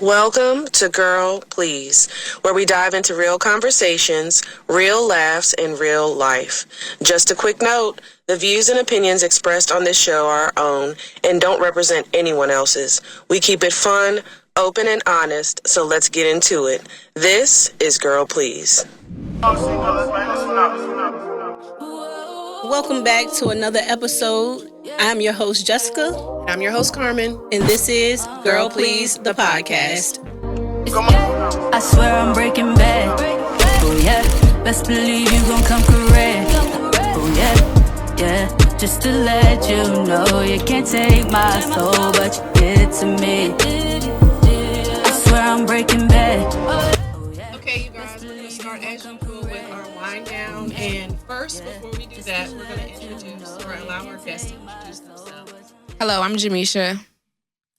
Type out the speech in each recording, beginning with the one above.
Welcome to Girl Please, where we dive into real conversations, real laughs, and real life. Just a quick note, the views and opinions expressed on this show are our own and don't represent anyone else's. We keep it fun, open, and honest, so let's get into it. This is Girl Please. Welcome back to another episode. I'm your host, Jessica. I'm your host, Carmen. And this is Girl Please, the podcast. I swear I'm breaking bad. Oh yeah, best believe you gon' come correct. Oh yeah, just to let you know you can't take my soul, but you did to me. I swear I'm breaking bad. Okay, you guys, we're gonna start as usual with our wind down. And first, before we do that, we're gonna introduce or allow our guests to introduce themselves. Hello, I'm Jamisha.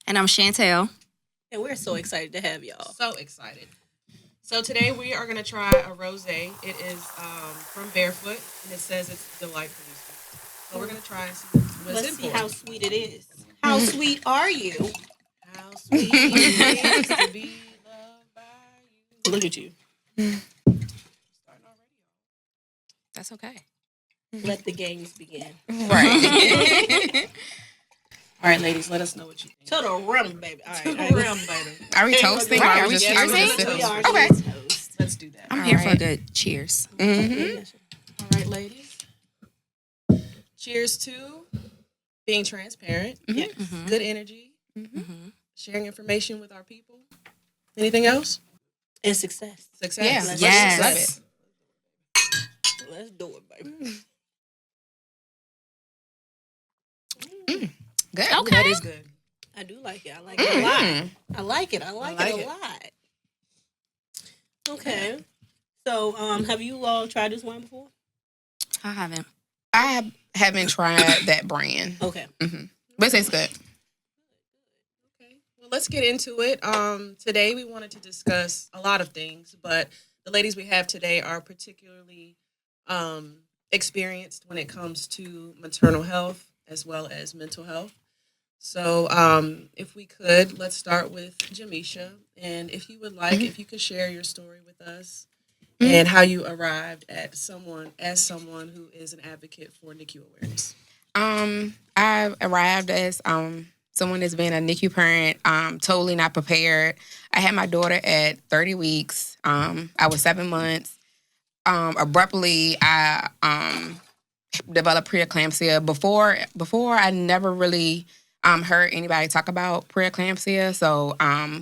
And I'm Chantel. And we're so excited to have y'all. So excited. So today we are going to try a rosé. It is from Barefoot, and it says it's delight producing. So we're going to try and see what's Let's in see for how it. sweet it is. How sweet are you? How sweet it is to be loved by you. Look at you. Starting already. That's okay. Let the games begin. Right. All right, ladies, let us know what you think. To the rim, baby. All right. To the rim, baby. Are we toasting? Right, Or are we yes, just we're cheersing? gonna toast. Okay. Toast. Let's do that. I'm All here for a right. good cheers. All right, ladies. Cheers to being transparent, Yes. good energy, sharing information with our people. Anything else? And success. Success. Yeah. Let's Yes. love it. Let's do it, baby. Good. Okay. That is good. I do like it. I like it a lot. I like it. I like like it it. a lot. Okay. So, have you all tried this wine before? I haven't. I haven't tried that brand, Okay. but it tastes good. Okay. Well, let's get into it. Today we wanted to discuss a lot of things, but the ladies we have today are particularly experienced when it comes to maternal health as well as mental health. So if we could, let's start with Jamisha. And if you would like, if you could share your story with us and how you arrived at someone who is an advocate for NICU awareness. I arrived as someone that's been a NICU parent, totally not prepared. I had my daughter at 30 weeks. I was 7 months. Abruptly, I developed preeclampsia. Before I never really heard anybody talk about preeclampsia. So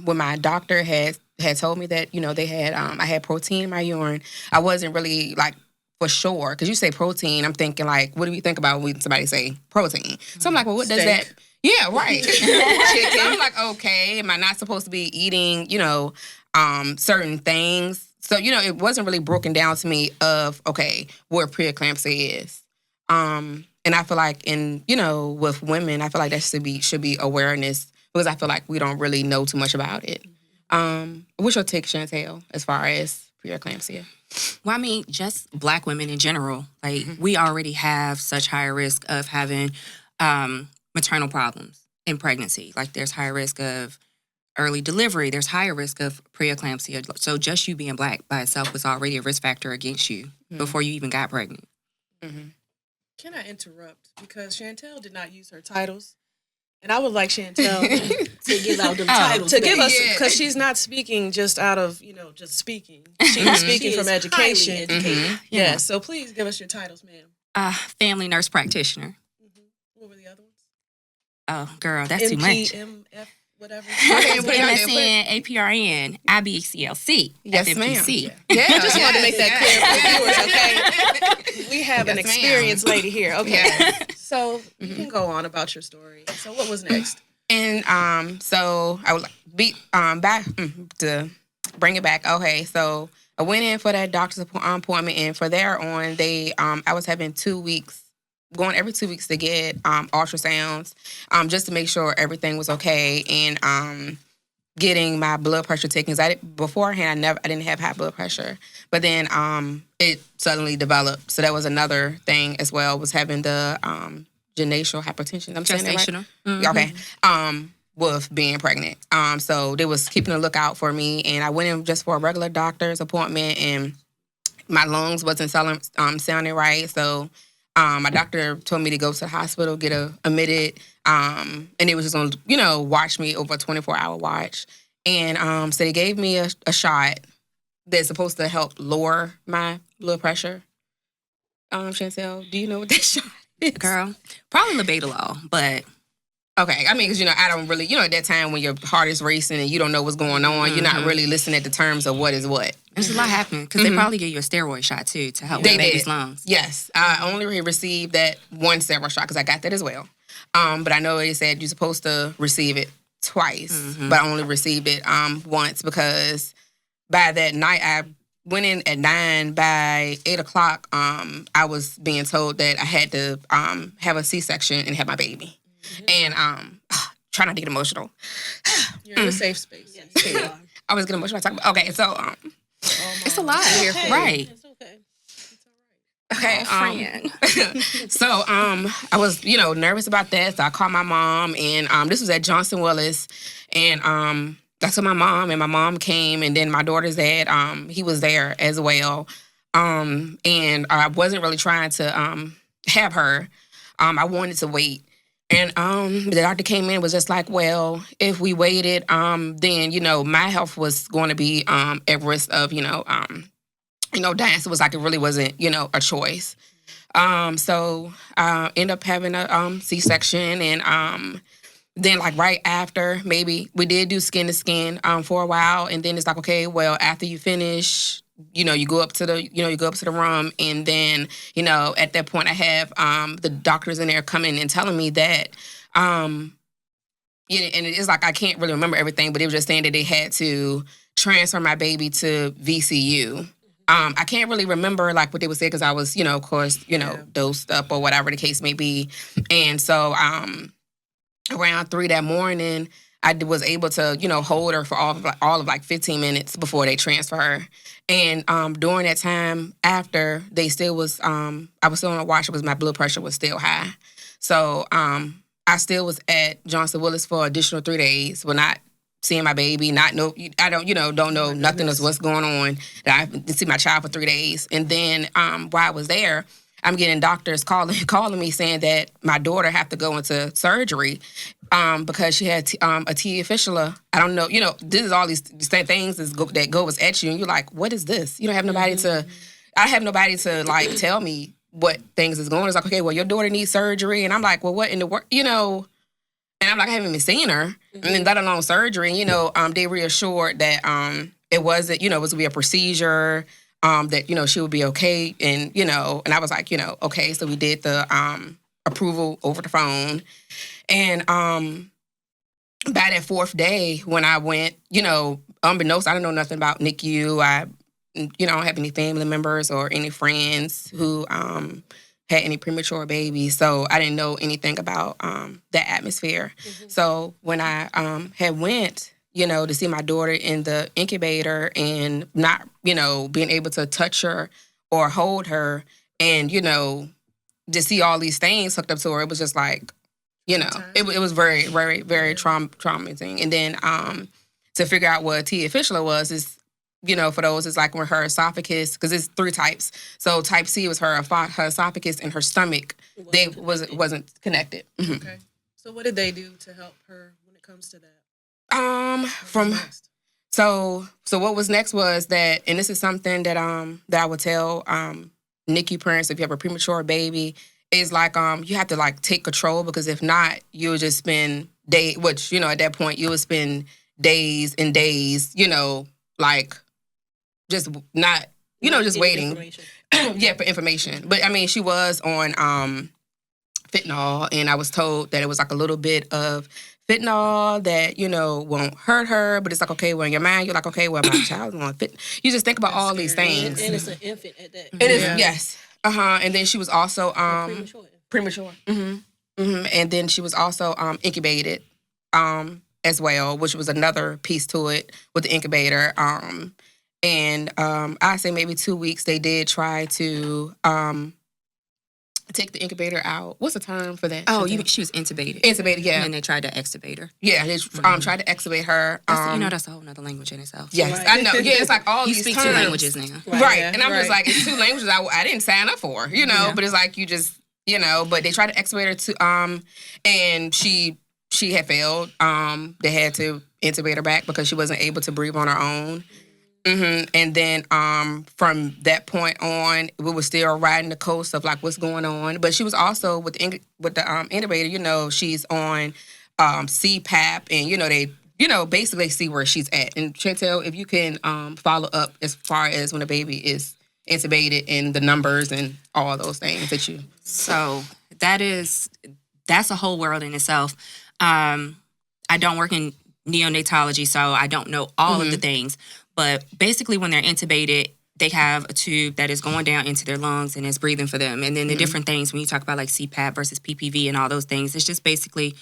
when my doctor had told me that, they had I had protein in my urine, I wasn't really like for sure. Because you say protein, I'm thinking like, what do we think about when somebody say protein? So I'm like, well, what does that? Yeah, right. Chicken. I'm like, okay, am I not supposed to be eating, certain things? So, it wasn't really broken down to me of, okay, what preeclampsia is. And I feel like with women, I feel like that should be awareness because I feel like we don't really know too much about it. What's your take, Chantel, as far as preeclampsia? Well, I mean, just Black women in general. Like, we already have such high risk of having maternal problems in pregnancy. Like, there's high risk of early delivery. There's higher risk of preeclampsia. So just you being Black by itself was already a risk factor against you before you even got pregnant. Can I interrupt? Because Chantel did not use her titles. And I would like Chantel To give out the titles. to give baby. us, because she's not speaking just out of, just speaking. She's speaking She from is education. highly educated. Yeah, so please give us your titles, ma'am. Family nurse practitioner. What were the other ones? Oh, girl, that's too much. MPMF, whatever. MSN, APRN, IBCLC, Yes, ma'am. FMPC. Yeah, I just wanted to make that clear for the viewers, okay? We have an Yes, ma'am. experienced lady here, okay? Yeah. So you can go on about your story. So what was next? And so I would be back to bring it back. Okay, so I went in for that doctor's appointment, and for there on, I was having 2 weeks, going every 2 weeks to get ultrasounds, just to make sure everything was okay, and getting my blood pressure taken. Beforehand, I didn't have high blood pressure, but then it suddenly developed. So that was another thing as well, was having the gestational hypertension. I'm saying that right? Gestational. Okay. with being pregnant. So they was keeping a lookout for me, and I went in just for a regular doctor's appointment, and my lungs wasn't sounding right. So my doctor told me to go to the hospital, get admitted, and it was just going to, watch me over a 24-hour watch. And so they gave me a shot that's supposed to help lower my blood pressure. Chantel, do you know what that shot is? Girl, probably labetalol, but... Okay, I mean, because, I don't really, at that time when your heart is racing and you don't know what's going on, you're not really listening at the terms of what is what. There's a lot happening, because they probably give you a steroid shot, too, to help with the baby's lungs. Yes, I only received that one steroid shot, because I got that as well. But I know they said you're supposed to receive it twice, but I only received it once, because by that night, I went in at 9. By 8 o'clock, I was being told that I had to have a C-section and have my baby. And try not to get emotional. You're in a safe space. Yes. I was getting emotional. Okay, so it's a lot, right? It's okay. It's all right. Okay, so I was nervous about that. So I called my mom, and this was at Johnson Willis, and I told my mom, and my mom came, and then my daughter's dad, he was there as well, and I wasn't really trying to have her. I wanted to wait. And the doctor came in and was just like, well, if we waited, then, my health was going to be at risk of, dying. So it was like it really wasn't, a choice. So I ended up having a C-section. And then, like, right after, maybe we did do skin to skin for a while. And then it's like, okay, well, after you finish, you go up to the room, and then, at that point I have the doctors in there coming and telling me that, and it's like I can't really remember everything, but it was just saying that they had to transfer my baby to VCU. I can't really remember like what they would say because I was, of course, dosed up or whatever the case may be, and so around 3 that morning, I was able to, hold her for all of like 15 minutes before they transfer her. And during that time, after they still was, I was still on a watch. My blood pressure was still high. So I still was at Johnson Willis for additional 3 days. Well, not seeing my baby, I don't know nothing of what's going on. I didn't see my child for 3 days. And then while I was there, I'm getting doctors calling me saying that my daughter have to go into surgery because she had a TA fistula. I don't know, this is all these things that goes at you, and you're like, what is this? You don't have nobody I have nobody to like tell me what things is going on. It's like, okay, well, your daughter needs surgery, and I'm like, well, what in the world, and I'm like, I haven't even seen her, and then let alone surgery. And they reassured that it wasn't, it was gonna be a procedure. That, she would be okay. And, and I was like, okay. So we did the approval over the phone. And by that 4th day when I went, unbeknownst, I didn't know nothing about NICU. I don't have any family members or any friends who had any premature babies. So I didn't know anything about that atmosphere. Mm-hmm. So when I had went, to see my daughter in the incubator and not, being able to touch her or hold her and, to see all these things hooked up to her, it was just like, it was very, very, very traumatizing. And then to figure out what TA fistula was is, for those, it's like when her esophagus, because it's 3 types. So type C was her esophagus and her stomach. Wasn't connected. Mm-hmm. Okay. So what did they do to help her when it comes to that? So what was next was that, and this is something that I would tell NICU parents if you have a premature baby, is like you have to like take control, because if not, you'll just spend days, which at that point you would spend days and days, like just not, just waiting. Yeah, for information. But I mean, she was on fentanyl, and I was told that it was like a little bit of fentanyl that, won't hurt her, but it's like, okay, well, in your mind, you're like, okay, well, my child's on fentanyl. You just think about all these things. And it's an infant at that. It is, yes. And then she was also premature. Mm-hmm. Mm-hmm. And then she was also incubated as well, which was another piece to it with the incubator. And I say maybe 2 weeks, they did try to take the incubator out. What's the term for that? Oh, Chantel? she was intubated. Intubated, yeah. And then they tried to extubate her. Yeah, they tried to extubate her. That's a whole nother language in itself. Yes, Right. I know. Yeah, it's like all You these speak terms. 2 languages now. Right. Yeah, And I'm just right. like, it's 2 languages I didn't sign up for, but it's like you just, but they tried to extubate her and she had failed. They had to intubate her back because she wasn't able to breathe on her own. And then from that point on, we were still riding the coast of like what's going on. But she was also with the intubator. She's on CPAP, and they basically see where she's at. And Chantel, if you can follow up as far as when a baby is intubated and the numbers and all those things that you. So that's a whole world in itself. I don't work in neonatology, so I don't know all of the things. But basically, when they're intubated, they have a tube that is going down into their lungs and is breathing for them. And then the different things, when you talk about like CPAP versus PPV and all those things, it's just basically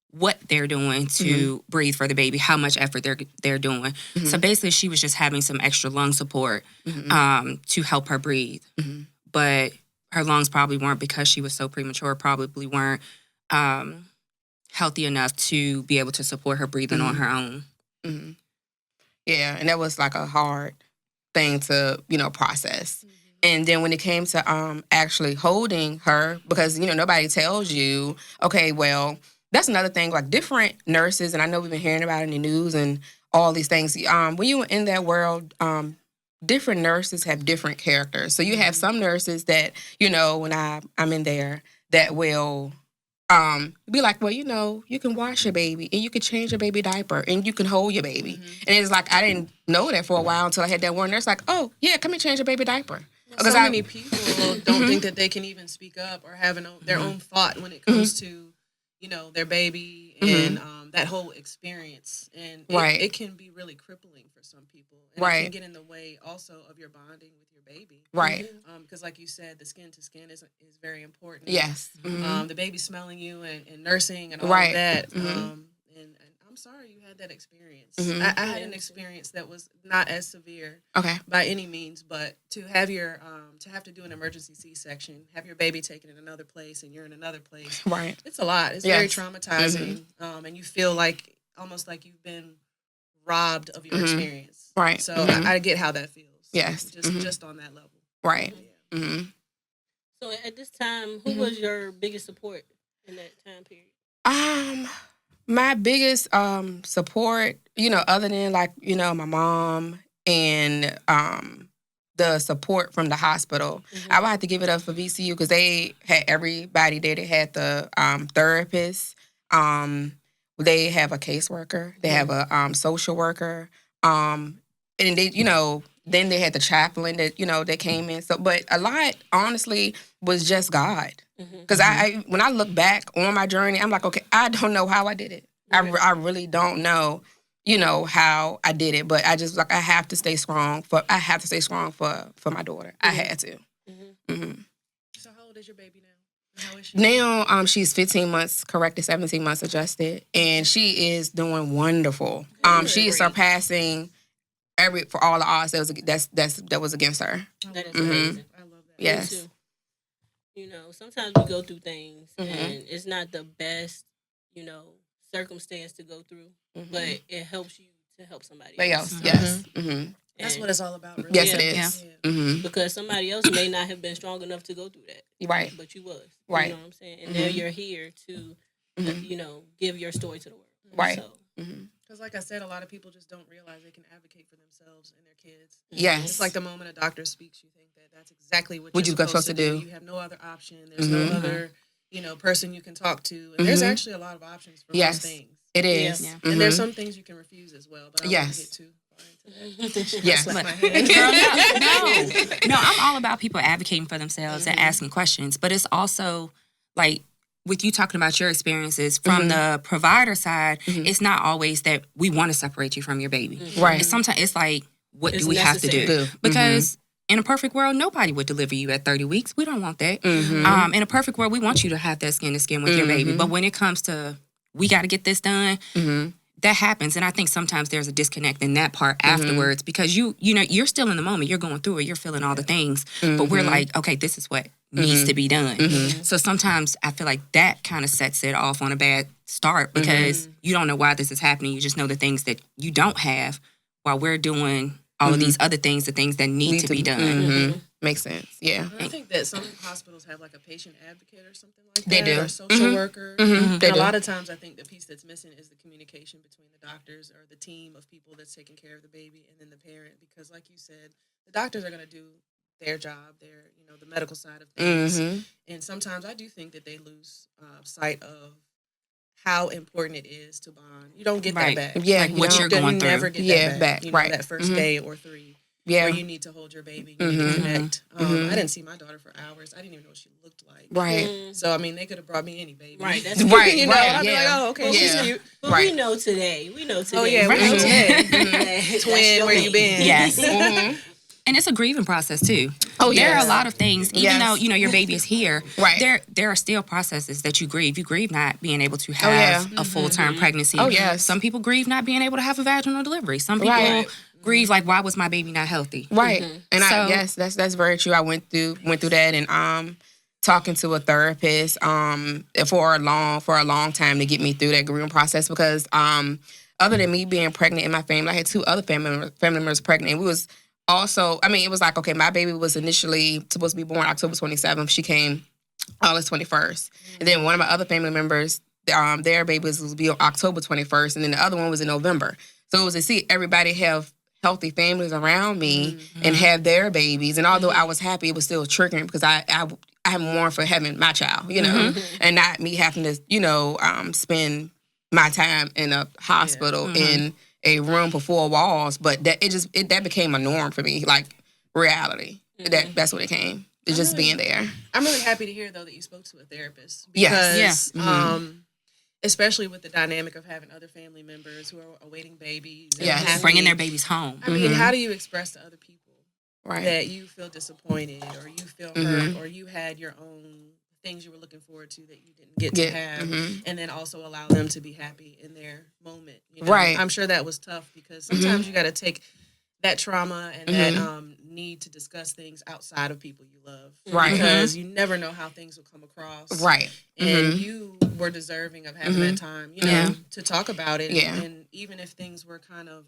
what they're doing to breathe for the baby, how much effort they're doing. So basically, she was just having some extra lung support to help her breathe. But her lungs probably weren't, because she was so premature, probably weren't healthy enough to be able to support her breathing on her own. Yeah, and that was like a hard thing to, process. And then when it came to actually holding her, because, nobody tells you, okay, well, that's another thing, like different nurses, and I know we've been hearing about it in the news and all these things. When you're in that world, different nurses have different characters. So you have some nurses that, when I'm in there, that will be like, well, you can wash your baby and you can change your baby diaper and you can hold your baby. And it's like, I didn't know that for a while until I had that one nurse like, oh, yeah, come and change your baby diaper. Because many people don't think that they can even speak up or have their own thought when it comes to, their baby and that whole experience. And it can be really crippling for some people. And it can get in the way also of your bonding with your baby. Right. Because like you said, the skin to skin is very important. Yes. The baby smelling you and nursing and all of that. And I'm sorry you had that experience. I had an experience that was not as severe by any means, but to have to do an emergency C-section, have your baby taken in another place and you're in another place. Right. It's a lot. It's very traumatizing. And you feel like almost like you've been robbed of your experience. Right. So I get how that feels. Yes. Just on that level. Right. Yeah. So at this time, who was your biggest support in that time period? My biggest support, other than like, my mom and the support from the hospital, I would have to give it up for VCU because they had everybody there. They had the therapist. They have a caseworker. They have a social worker. And they, then they had the chaplain that, that came in. So, but a lot, honestly, was just God. Because I when I look back on my journey, I'm like, okay, I don't know how I did it. I really don't know, how I did it. But I just I have to stay strong for my daughter. I had to. So how old is your baby now? How is she? Now she's 15 months corrected, 17 months adjusted, and she is doing wonderful. She is surpassing for all the odds that was against her. That is amazing. I love that. Yes. Me too. Sometimes we go through things and it's not the best, circumstance to go through, but it helps you to help somebody else. Yes. That's what it's all about, really. Yes, it is. Yeah. Because somebody else may not have been strong enough to go through that. Right. But you was. Right. You know what I'm saying? And now you're here to, give your story to the world. Right. So, Because like I said, a lot of people just don't realize they can advocate for themselves and their kids. Yes. It's like the moment a doctor speaks, you think that that's exactly what What you're you're supposed to do. You have no other option. There's no other, person you can talk to. And there's actually a lot of options for most things. It is. Yeah. And there's some things you can refuse as well. But I don't want to get too far into that. Yes. Slap my hand. Girl, no, I'm all about people advocating for themselves and asking questions. But it's also like with you talking about your experiences from the provider side, it's not always that we want to separate you from your baby. Right. Sometimes it's like, what It's do we have to do? necessary. Because in a perfect world, nobody would deliver you at 30 weeks. We don't want that. In a perfect world, we want you to have that skin to skin with your baby. But when it comes to, we got to get this done, that happens. And I think sometimes there's a disconnect in that part afterwards because you're still in the moment. You're going through it. You're feeling all the things. But we're like, okay, this is what needs to be done. So sometimes I feel like that kind of sets it off on a bad start because you don't know why this is happening. You just know the things that you don't have while we're doing all of these other things, the things that need to be done. Makes sense. Yeah. I think that some hospitals have like a patient advocate or something like that. They do. Or a social worker. They do. A lot of times I think the piece that's missing is the communication between the doctors or the team of people that's taking care of the baby and then the parent. Because like you said, the doctors are going to do their job, the medical side of things. And sometimes I do think that they lose sight of how important it is to bond. You don't get that back. Yeah, like what you're going through. Never get that back. That first day or 3. Yeah. Where you need to hold your baby, you need to connect. I didn't see my daughter for hours. I didn't even know what she looked like. Right. So, I mean, they could have brought me any baby. Right. That's right. I'd be like, oh, okay, she's cute. But we know today. We know today. Oh, yeah, we know today. Twin, where you been? Yes. And it's a grieving process too. Oh, yeah. There are a lot of things, even though, your baby is here, right. there are still processes that you grieve. You grieve not being able to have a full-term pregnancy. Oh, yes. Some people grieve not being able to have a vaginal delivery. Some people grieve like, why was my baby not healthy? Right. And that's very true. I went through that and talking to a therapist for a long time to get me through that grieving process because other than me being pregnant in my family, I had 2 other family members pregnant. And we was also, it was like, okay, my baby was initially supposed to be born October 27th. She came August 21st. And then one of my other family members, their babies was be on October 21st. And then the other one was in November. So it was to see everybody have healthy families around me and have their babies. And although I was happy, it was still triggering because I mourned for having my child, and not me having to, spend my time in a hospital in a room for 4 walls. But that became a norm for me, like reality. That's what it came. It's just being there. I'm really happy to hear though that you spoke to a therapist because, especially with the dynamic of having other family members who are awaiting babies, bringing their babies home. I mean, how do you express to other people right. that you feel disappointed or you feel hurt or you had your own things you were looking forward to that you didn't get to have, and then also allow them to be happy in their moment? Right. I'm sure that was tough because sometimes you got to take that trauma and that need to discuss things outside of people you love. Right. Because you never know how things will come across. Right. And you were deserving of having that time, to talk about it. Yeah. And even if things were kind of,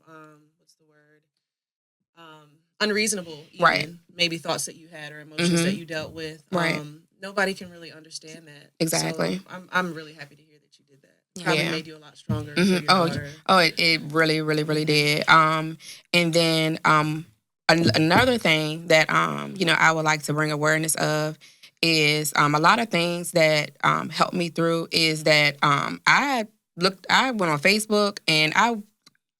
unreasonable, even, right. maybe thoughts that you had or emotions that you dealt with, right. Nobody can really understand that. Exactly. So I'm really happy to hear that you did that. Probably made you a lot stronger. For your daughter. It really, really, really did. And then another thing that I would like to bring awareness of is a lot of things that helped me through is that I went on Facebook and I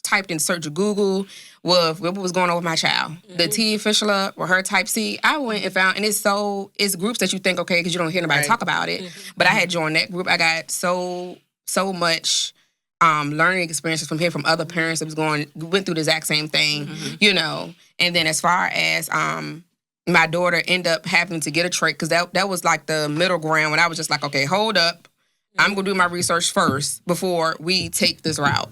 typed in search of Google with what was going on with my child. The T fistula or her type C, I went and found, and it's groups that you think, okay, because you don't hear nobody talk about it. But I had joined that group. I got so much learning experiences from other parents that went through the exact same thing, And then as far as my daughter ended up having to get a trach, because that was like the middle ground when I was just like, okay, hold up. I'm going to do my research first before we take this route.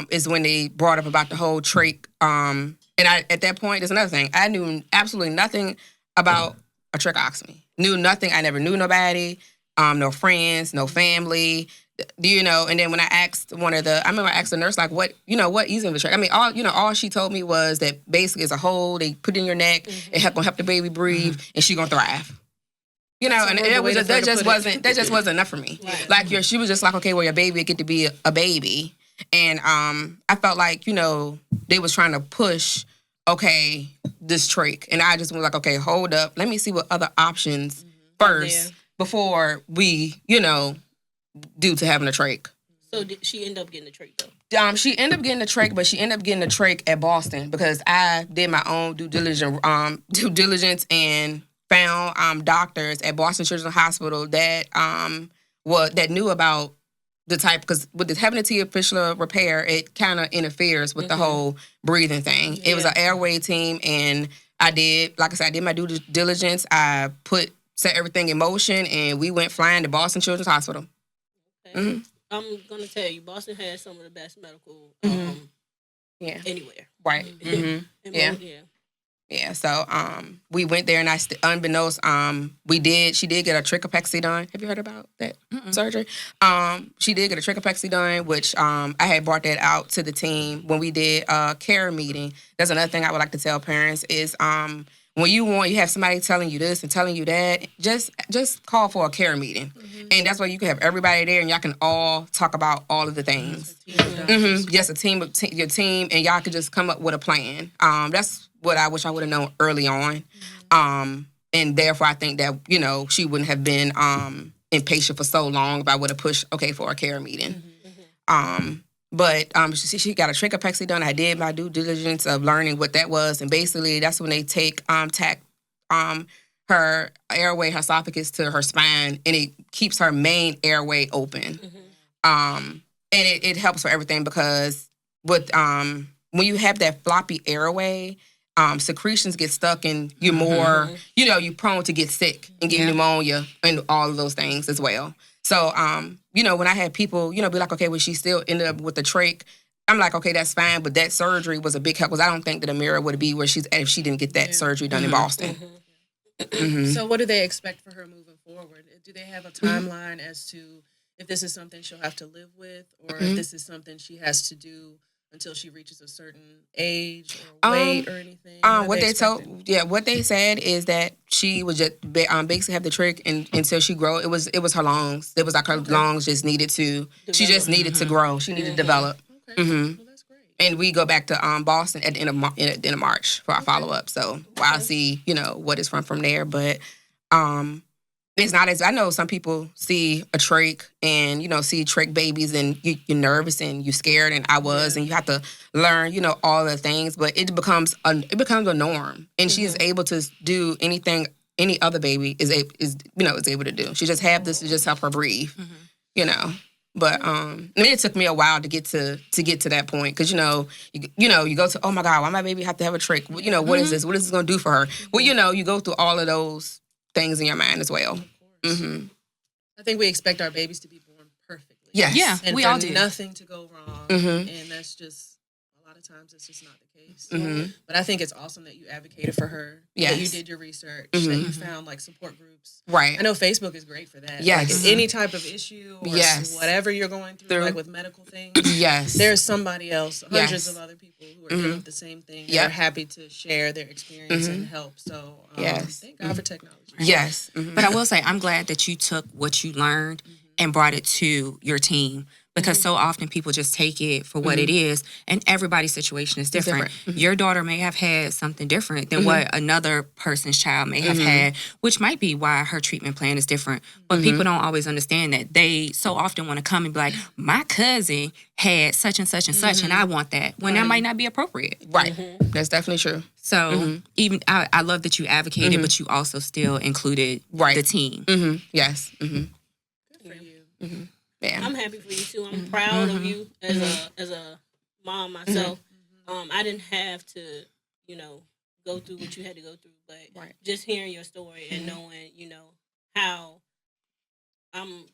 Is when they brought up about the whole trach. And at that point, there's another thing. I knew absolutely nothing about a tracheostomy. Knew nothing. I never knew nobody, no friends, no family, And then when I asked I remember I asked the nurse, like, what easing the trach? I mean, all she told me was that basically it's a hole. They put it in your neck. It gonna help the baby breathe, and she gonna thrive. And that just wasn't enough for me. Right. Like she was just like, okay, well, your baby get to be a baby, and I felt like they was trying to push, okay, this trach, and I just was like, okay, hold up, let me see what other options first before we do to having a trach. So did she end up getting the trach though? She ended up getting the trach, but she ended up getting the trach at Boston because I did my own due diligence and found doctors at Boston Children's Hospital that that knew about the type, because with the having a T fistula repair, it kind of interferes with the whole breathing thing. Yeah. It was an airway team, and I did my due diligence. I set everything in motion, and we went flying to Boston Children's Hospital. Okay. I'm gonna tell you, Boston has some of the best medical anywhere. Right. Yeah. Yeah, so we went there, and unbeknownst, she did get a trichopexy done. Have you heard about that surgery? She did get a trichopexy done, which I had brought that out to the team when we did a care meeting. That's another thing I would like to tell parents is when you have somebody telling you this and telling you that, just call for a care meeting, and that's why you can have everybody there, and y'all can all talk about all of the things. Yes, your team, and y'all could just come up with a plan. That's what I wish I would have known early on. And therefore I think that, she wouldn't have been impatient for so long if I would have pushed, for a care meeting. But she got a trichopexy done. I did my due diligence of learning what that was. And basically that's when they tack her airway, her esophagus to her spine, and it keeps her main airway open. And it helps for everything because when you have that floppy airway, secretions get stuck and you're more, you're prone to get sick and get pneumonia and all of those things as well. So, when I had people, be like, okay, well, she still ended up with the trach. I'm like, okay, that's fine. But that surgery was a big help because I don't think that Amira would be where she's at if she didn't get that surgery done in Boston. So what do they expect for her moving forward? Do they have a timeline as to if this is something she'll have to live with or if this is something she has to do until she reaches a certain age or weight or anything? What they said is that she would just basically have the trick until she grow. It was her lungs. It was like her lungs just needed to. Develop. She just needed to grow. She needed to develop. Okay. Well, that's great. And we go back to Boston at the end of March for our follow up. So I'll see what is from there, but. It's not as I know some people see a trach and see trach babies and you're nervous and you're scared and I was and you have to learn all the things, but it becomes a norm and she is able to do anything any other baby is able to do. She just have this to just help her breathe, But it took me a while to get to that point because you go to, oh my God, why my baby have to have a trach? What is this? What is this going to do for her? Well, you go through all of those things in your mind as well. I think we expect our babies to be born perfectly. Yes. Yeah, and we all do. Nothing to go wrong, and that's just a lot of times it's just not the case. But I think it's awesome that you advocated for her. Yes. That you did your research. That you found like support groups. Right. I know Facebook is great for that. Yes. Like, any type of issue or whatever you're going through, like with medical things. Yes. There's somebody else, hundreds of other people who are dealing with the same thing. They're happy to share their experience and help. So thank God for technology. Yes. But I will say, I'm glad that you took what you learned and brought it to your team because so often people just take it for what it is and everybody's situation is different. Your daughter may have had something different than what another person's child may have had, which might be why her treatment plan is different. But people don't always understand that. They so often want to come and be like, my cousin had such and such and such and I want that, when that might not be appropriate. Right. That's definitely true. So even I love that you advocated, but you also still included the team. Yes. Good for you. Yeah. I'm happy for you too. I'm proud of you as a mom myself. I didn't have to, go through what you had to go through, but just hearing your story and knowing, how I'm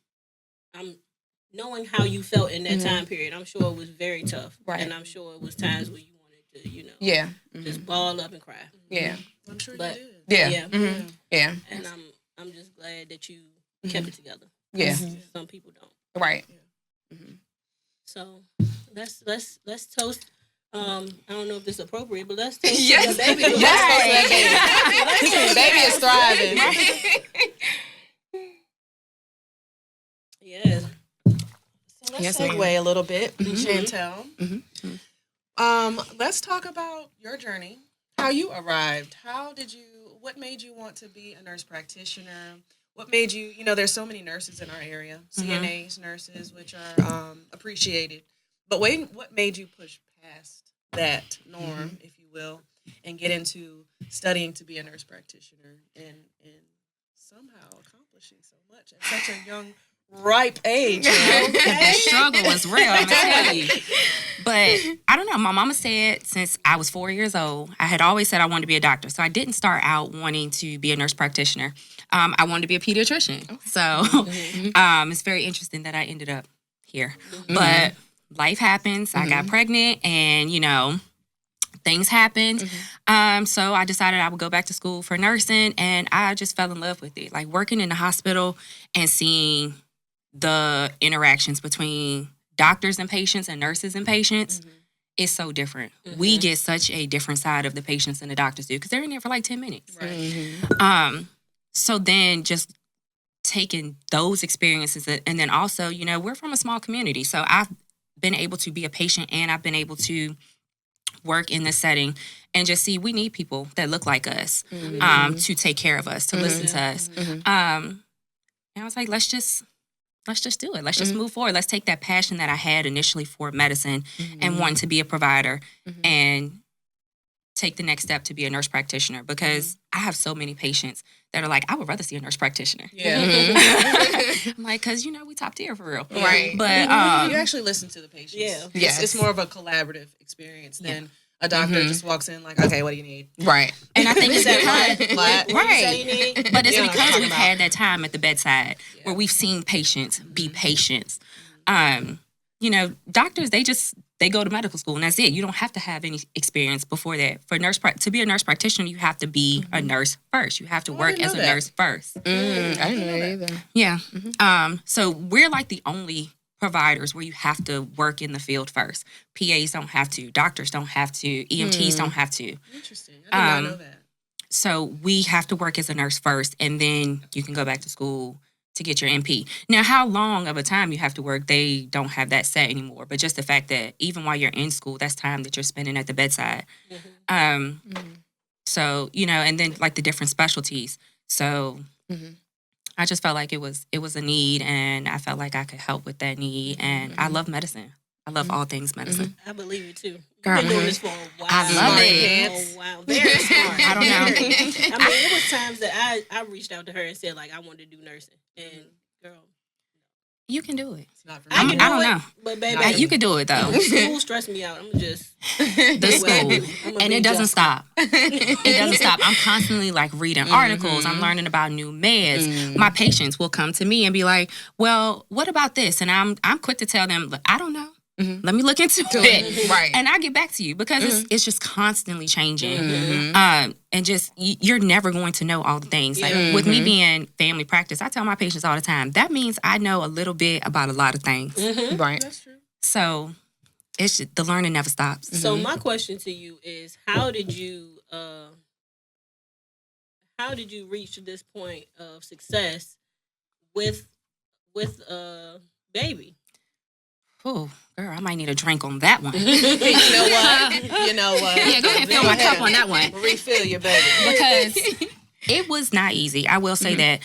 knowing how you felt in that time period. I'm sure it was very tough, and I'm sure it was times where you wanted to, just ball up and cry. Yeah, I'm sure you did. Yeah. And I'm just glad that you kept it together. Yeah. Some people don't. Right. So let's toast. I don't know if this is appropriate, but let's toast Yes. the baby. Yes. Baby is thriving. Yes. So let's segue a little bit, Chantel. Let's talk about your journey. How you arrived. What made you want to be a nurse practitioner? What made you, there's so many nurses in our area, CNAs, nurses, which are appreciated. But what made you push past that norm, if you will, and get into studying to be a nurse practitioner and somehow accomplishing so much at such a young, ripe age? The struggle was real, I'm going to tell you. But I don't know. My mama said since I was 4 years old, I had always said I wanted to be a doctor. So I didn't start out wanting to be a nurse practitioner. I wanted to be a pediatrician. So it's very interesting that I ended up here. But life happens. I got pregnant and, things happened. So I decided I would go back to school for nursing, and I just fell in love with it. Like working in the hospital and seeing the interactions between doctors and patients and nurses and patients is so different. We get such a different side of the patients than the doctors do because they're in there for like 10 minutes. Right. So then just taking those experiences, and then also, you know, we're from a small community. So I've been able to be a patient, and I've been able to work in this setting and just see we need people that look like us to take care of us, to listen to us. And I was like, let's just do it. Let's just move forward. Let's take that passion that I had initially for medicine and wanting to be a provider and take the next step to be a nurse practitioner, because I have so many patients that are like, I would rather see a nurse practitioner. Yeah. I'm like, because, you know, we top tier for real. Right. But you actually listen to the patients. Yeah. Yes. It's more of a collaborative experience than a doctor just walks in like, okay, what do you need? Right. And I think it's because, Flat. right. But it's Yeah, because talking we've about. had that time at the bedside where we've seen patients be patients. You know, doctors, they go to medical school and that's it. You don't have to have any experience before that. For to be a nurse practitioner, you have to be a nurse first. You have to work as a nurse first. I didn't know that either. Yeah. So we're like the only providers where you have to work in the field first. PAs don't have to. Doctors don't have to. EMTs don't have to. Interesting. I did not know that. So we have to work as a nurse first, and then you can go back to school to get your NP. Now, how long of a time you have to work, they don't have that set anymore. But just the fact that even while you're in school, that's time that you're spending at the bedside. So, you know, and then like the different specialties. So I just felt like it was a need, and I felt like I could help with that need. And I love medicine. I love all things medicine. I believe it too. Girl, You've been doing this for a while. I love it. Oh, wow. Very smart. I don't know. I mean, it was times that I reached out to her and said, like, I wanted to do nursing. And, girl, You can do it. It's not for me. I can do I don't it, know. but, baby, You can do it, though. school stressed me out. I'm just... The school. And it doesn't stop. It doesn't stop. I'm constantly like reading articles. I'm learning about new meds. My patients will come to me and be like, well, what about this? And I'm quick to tell them, I don't know. Let me look into it. Right. And I'll get back to you, because it's just constantly changing. And just, you're never going to know all the things. Like with me being family practice, I tell my patients all the time, that means I know a little bit about a lot of things. Right. That's true. So it's just, the learning never stops. So my question to you is, how did you reach this point of success with baby? Oh, girl, I might need a drink on that one. You know what? You know what? Yeah, go ahead and fill my cup on that one. Refill your baby. Because it was not easy. I will say that.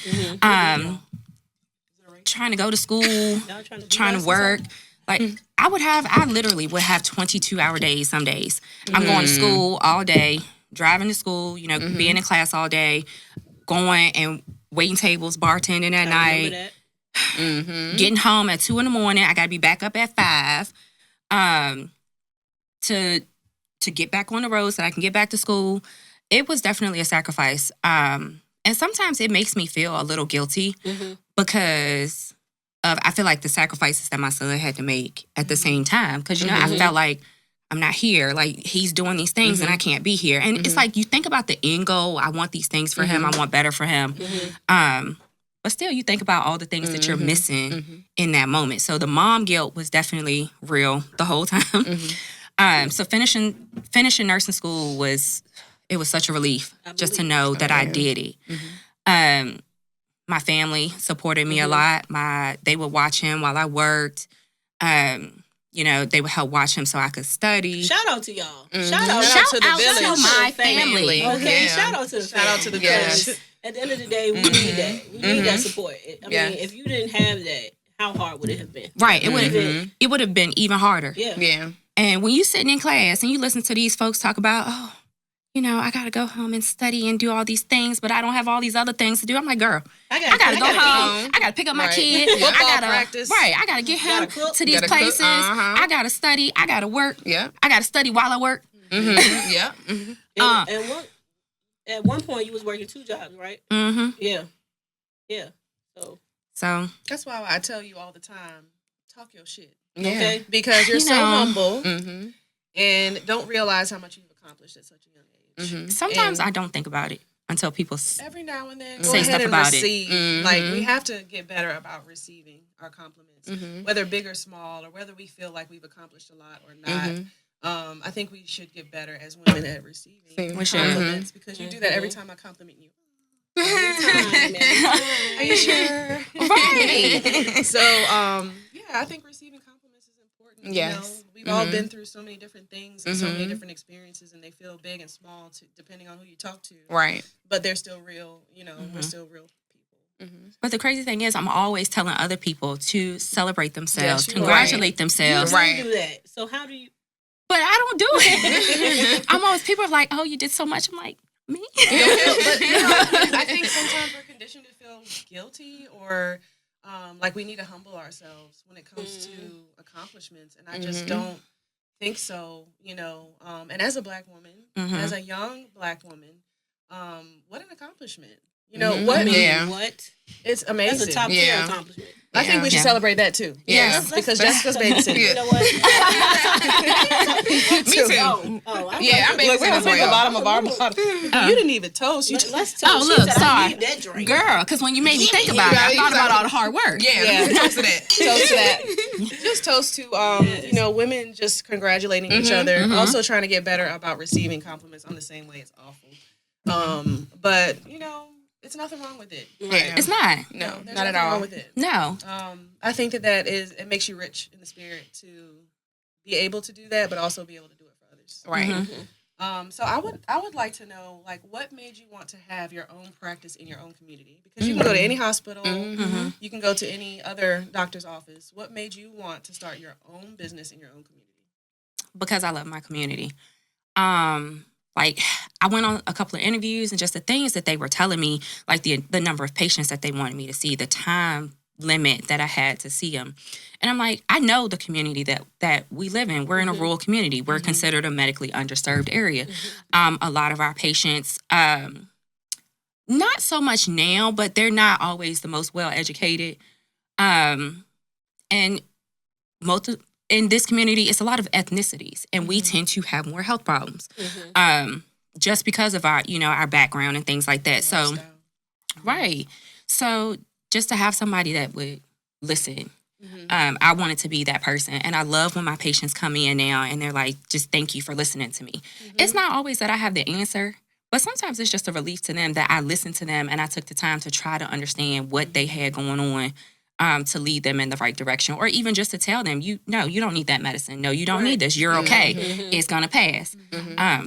Trying to go to school, trying to work. Like, I literally would have 22-hour days some days. I'm going to school all day, driving to school, you know, being in class all day, going and waiting tables, bartending at night. Getting home at 2 a.m. I gotta be back up at 5 to get back on the road so I can get back to school. It was definitely a sacrifice. And sometimes it makes me feel a little guilty because of, I feel like, the sacrifices that my son had to make at the same time. Because, you know, I felt like I'm not here. Like, he's doing these things and I can't be here. And it's like, you think about the end goal. I want these things for him. I want better for him. But still, you think about all the things that you're missing in that moment. So the mom guilt was definitely real the whole time. So finishing nursing school was such a relief just to know that I did it. My family supported me a lot. They would watch him while I worked. You know, they would help watch him so I could study. Shout out to y'all. Shout out to the village. To my family. Okay, Yeah. shout out to the family. Shout out to the village. At the end of the day, we need that. We need that support. I mean, if you didn't have that, how hard would it have been? Right. It would have been even harder. Yeah. And when you're sitting in class and you listen to these folks talk about, oh, you know, I got to go home and study and do all these things, but I don't have all these other things to do. I'm like, girl, I got to go home. I got to pick up my kid. Football I gotta practice. Right. I got to get him to these places. I got to study. I got to work. Yeah. I got to study while I work. Yeah. And at one point, you was working 2 jobs, right? Yeah. So That's why I tell you all the time, talk your shit. Yeah. okay. Because you're so humble Mm-hmm. and don't realize how much you've accomplished. accomplished at such a young age. Sometimes I don't think about it until people every now and then say stuff about receive. it. Like, we have to get better about receiving our compliments, whether big or small, or whether we feel like we've accomplished a lot or not. I think we should get better as women at receiving compliments, because you do that every time I compliment you. Are you sure? Right. So, I think receiving compliments is important. Yes. You know, we've all been through so many different things and so many different experiences, and they feel big and small depending on who you talk to. Right. But they're still real. You know, we're still real people. But the crazy thing is, I'm always telling other people to celebrate themselves, Yes, congratulate themselves. You do that. So how do you? But I don't do it. I'm always, people are like, oh, you did so much. I'm like, me? But I think sometimes we're conditioned to feel guilty, or like we need to humble ourselves when it comes to accomplishments. And I just don't think so, you know. And as a Black woman, as a young Black woman, what an accomplishment. You know, what? It's amazing. That's a top tier accomplishment. I think we should celebrate that too. Yes. Because Jessica's babysitting. You know what? Me too. I'm babysitting as the well. bottom of our bottle. You didn't even toast. You Let's toast. Oh, look, sorry. That drink. Girl, because when you made me think about it, I thought about all the hard work. Yeah. Toast to that. Toast to that. Just toast to you know, women just congratulating each other. Also trying to get better about receiving compliments. I'm the same way. It's awful. But you know, it's nothing wrong with it. Yeah. It's not. No, There's not at nothing all. wrong with it. No. I think it makes you rich in the spirit to be able to do that, but also be able to do it for others. Right. So I would like to know, like, what made you want to have your own practice in your own community? Because you can go to any hospital, you can go to any other doctor's office. What made you want to start your own business in your own community? Because I love my community. Like, I went on a couple of interviews, and just the things that they were telling me, like the number of patients that they wanted me to see, the time limit that I had to see them. And I'm like, I know the community that we live in. We're in a rural community. We're considered a medically underserved area. A lot of our patients, not so much now, but they're not always the most well-educated. And in this community, it's a lot of ethnicities, and we tend to have more health problems, just because of our background and things like that. So, right. So just to have somebody that would listen, I wanted to be that person. And I love when my patients come in now and they're like, just thank you for listening to me. It's not always that I have the answer, but sometimes it's just a relief to them that I listened to them and I took the time to try to understand what they had going on. To lead them in the right direction, or even just to tell them, you don't need that medicine. No, you don't need this. You're okay. It's going to pass.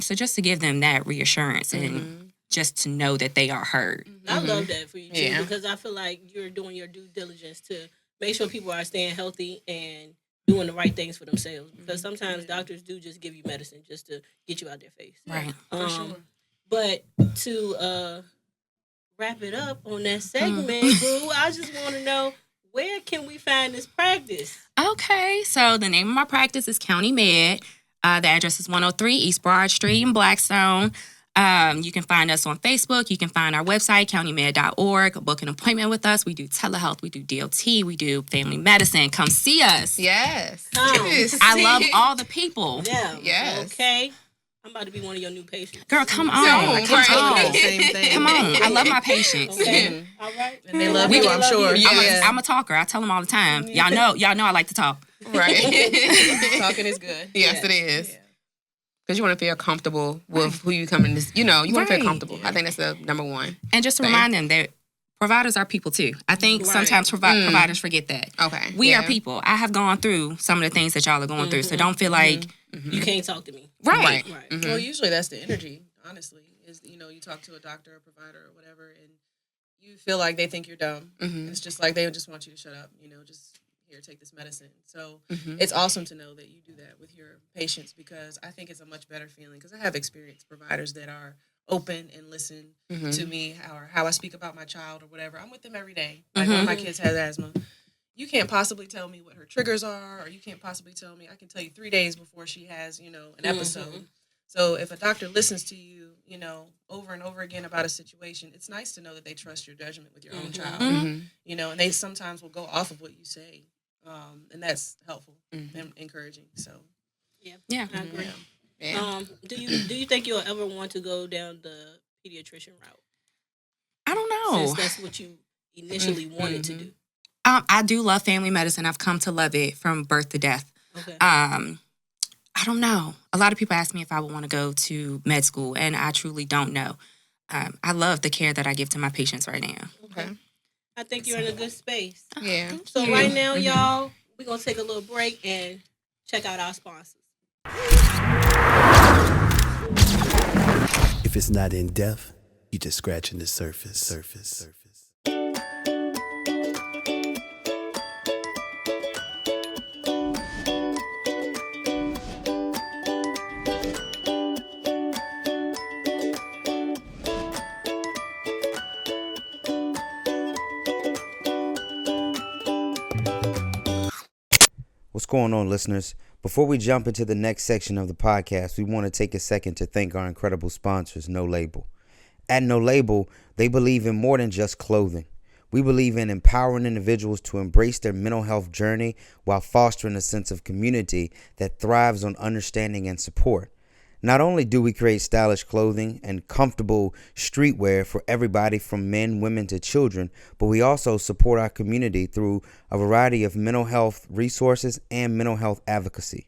So just to give them that reassurance and just to know that they are heard. I love that for you, too, because I feel like you're doing your due diligence to make sure people are staying healthy and doing the right things for themselves. Because sometimes doctors do just give you medicine just to get you out their face. Right. For sure. But to wrap it up on that segment, Boo, I just want to know, where can we find this practice? Okay, so the name of my practice is County Med. The address is 103 East Broad Street in Blackstone. You can find us on Facebook. You can find our website, countymed.org. Book an appointment with us. We do telehealth. We do DOT. We do family medicine. Come see us. Yes. I love all the people. Yeah. Yes. Okay. I'm about to be one of your new patients. Girl, come on. Come on. Same thing. Come on. I love my patients. Okay. All right. And they love you, I'm sure. I'm a talker. I tell them all the time. Y'all know I like to talk. Right. Talking is good. Yes, it is. Because you want to feel comfortable with who you come in this, you want to feel comfortable. I think that's the number one. And just to remind them that providers are people too. I think sometimes providers forget that. Okay. We are people. I have gone through some of the things that y'all are going through, so don't feel like you can't talk to me. Right. Well, usually that's the energy, honestly, is, you talk to a doctor or provider or whatever, and you feel like they think you're dumb. It's just like they just want you to shut up, just here, take this medicine. So it's awesome to know that you do that with your patients, because I think it's a much better feeling, because I have experienced providers that are open and listen to me, or how I speak about my child or whatever. I'm with them every day. Like one of my kids has asthma. You can't possibly tell me what her triggers are, or you can't possibly tell me. I can tell you 3 days before she has, an episode. So if a doctor listens to you, over and over again about a situation, it's nice to know that they trust your judgment with your own child. And they sometimes will go off of what you say, and that's helpful and encouraging. So, yeah, I agree. Yeah. Do you think you'll ever want to go down the pediatrician route? I don't know. Since that's what you initially wanted to do. I do love family medicine. I've come to love it from birth to death. Okay. I don't know. A lot of people ask me if I would want to go to med school, and I truly don't know. I love the care that I give to my patients right now. Okay. I think you're in a good space. Yeah. So right now, y'all, we're going to take a little break and check out our sponsors. If it's not in depth, you're just scratching the surface. What's going on, listeners? Before we jump into the next section of the podcast, we want to take a second to thank our incredible sponsors, No Label. At No Label, they believe in more than just clothing. We believe in empowering individuals to embrace their mental health journey while fostering a sense of community that thrives on understanding and support. Not only do we create stylish clothing and comfortable streetwear for everybody from men, women to children, but we also support our community through a variety of mental health resources and mental health advocacy.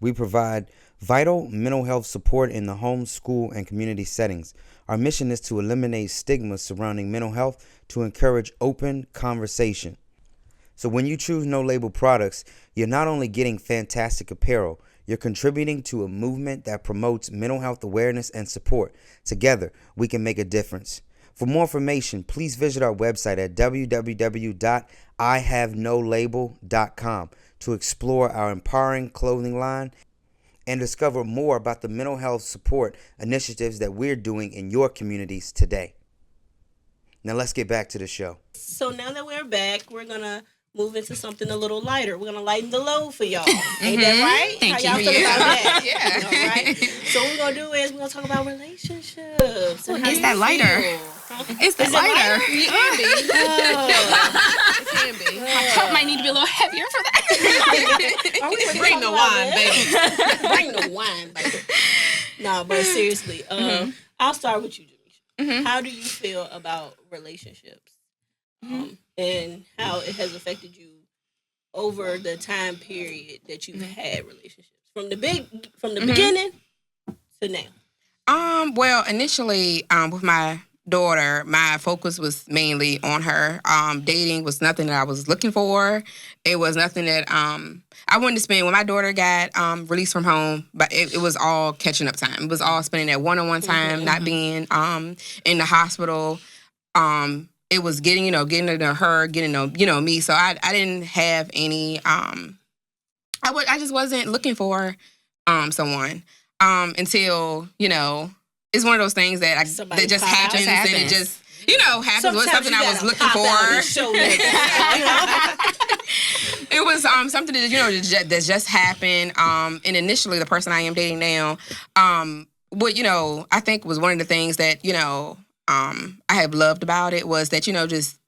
We provide vital mental health support in the home, school, and community settings. Our mission is to eliminate stigma surrounding mental health to encourage open conversation. So when you choose No Label products, you're not only getting fantastic apparel, you're contributing to a movement that promotes mental health awareness and support. Together, we can make a difference. For more information, please visit our website at www.ihavenolabel.com to explore our empowering clothing line and discover more about the mental health support initiatives that we're doing in your communities today. Now let's get back to the show. So now that we're back, we're going to move into something a little lighter. We're going to lighten the load for y'all. Ain't that right? Thank How y'all you. feel about that? Yeah. All right. So what we're going to do is we're going to talk about relationships. And how Is you that lighter? feel. Is that lighter? It can be. My cup might need to be a little heavier for that. Bring the wine, baby. Bring the wine, baby. No, but seriously, I'll start with you, Jamisha. How do you feel about relationships? And how it has affected you over the time period that you've had relationships from the beginning to now? Well, initially, with my daughter, my focus was mainly on her. Dating was nothing that I was looking for. It was nothing that I wanted to spend. When my daughter got released from home, but it was all catching up time. It was all spending that one-on-one time, not being in the hospital. It was getting to know her, getting to know, me. So I didn't have any, I just wasn't looking for someone until, it's one of those things that that just happens and it just, happens. It was something I was looking for. It was something that, that just happened. And initially the person I am dating now, what, I think was one of the things that, I have loved about it was that, just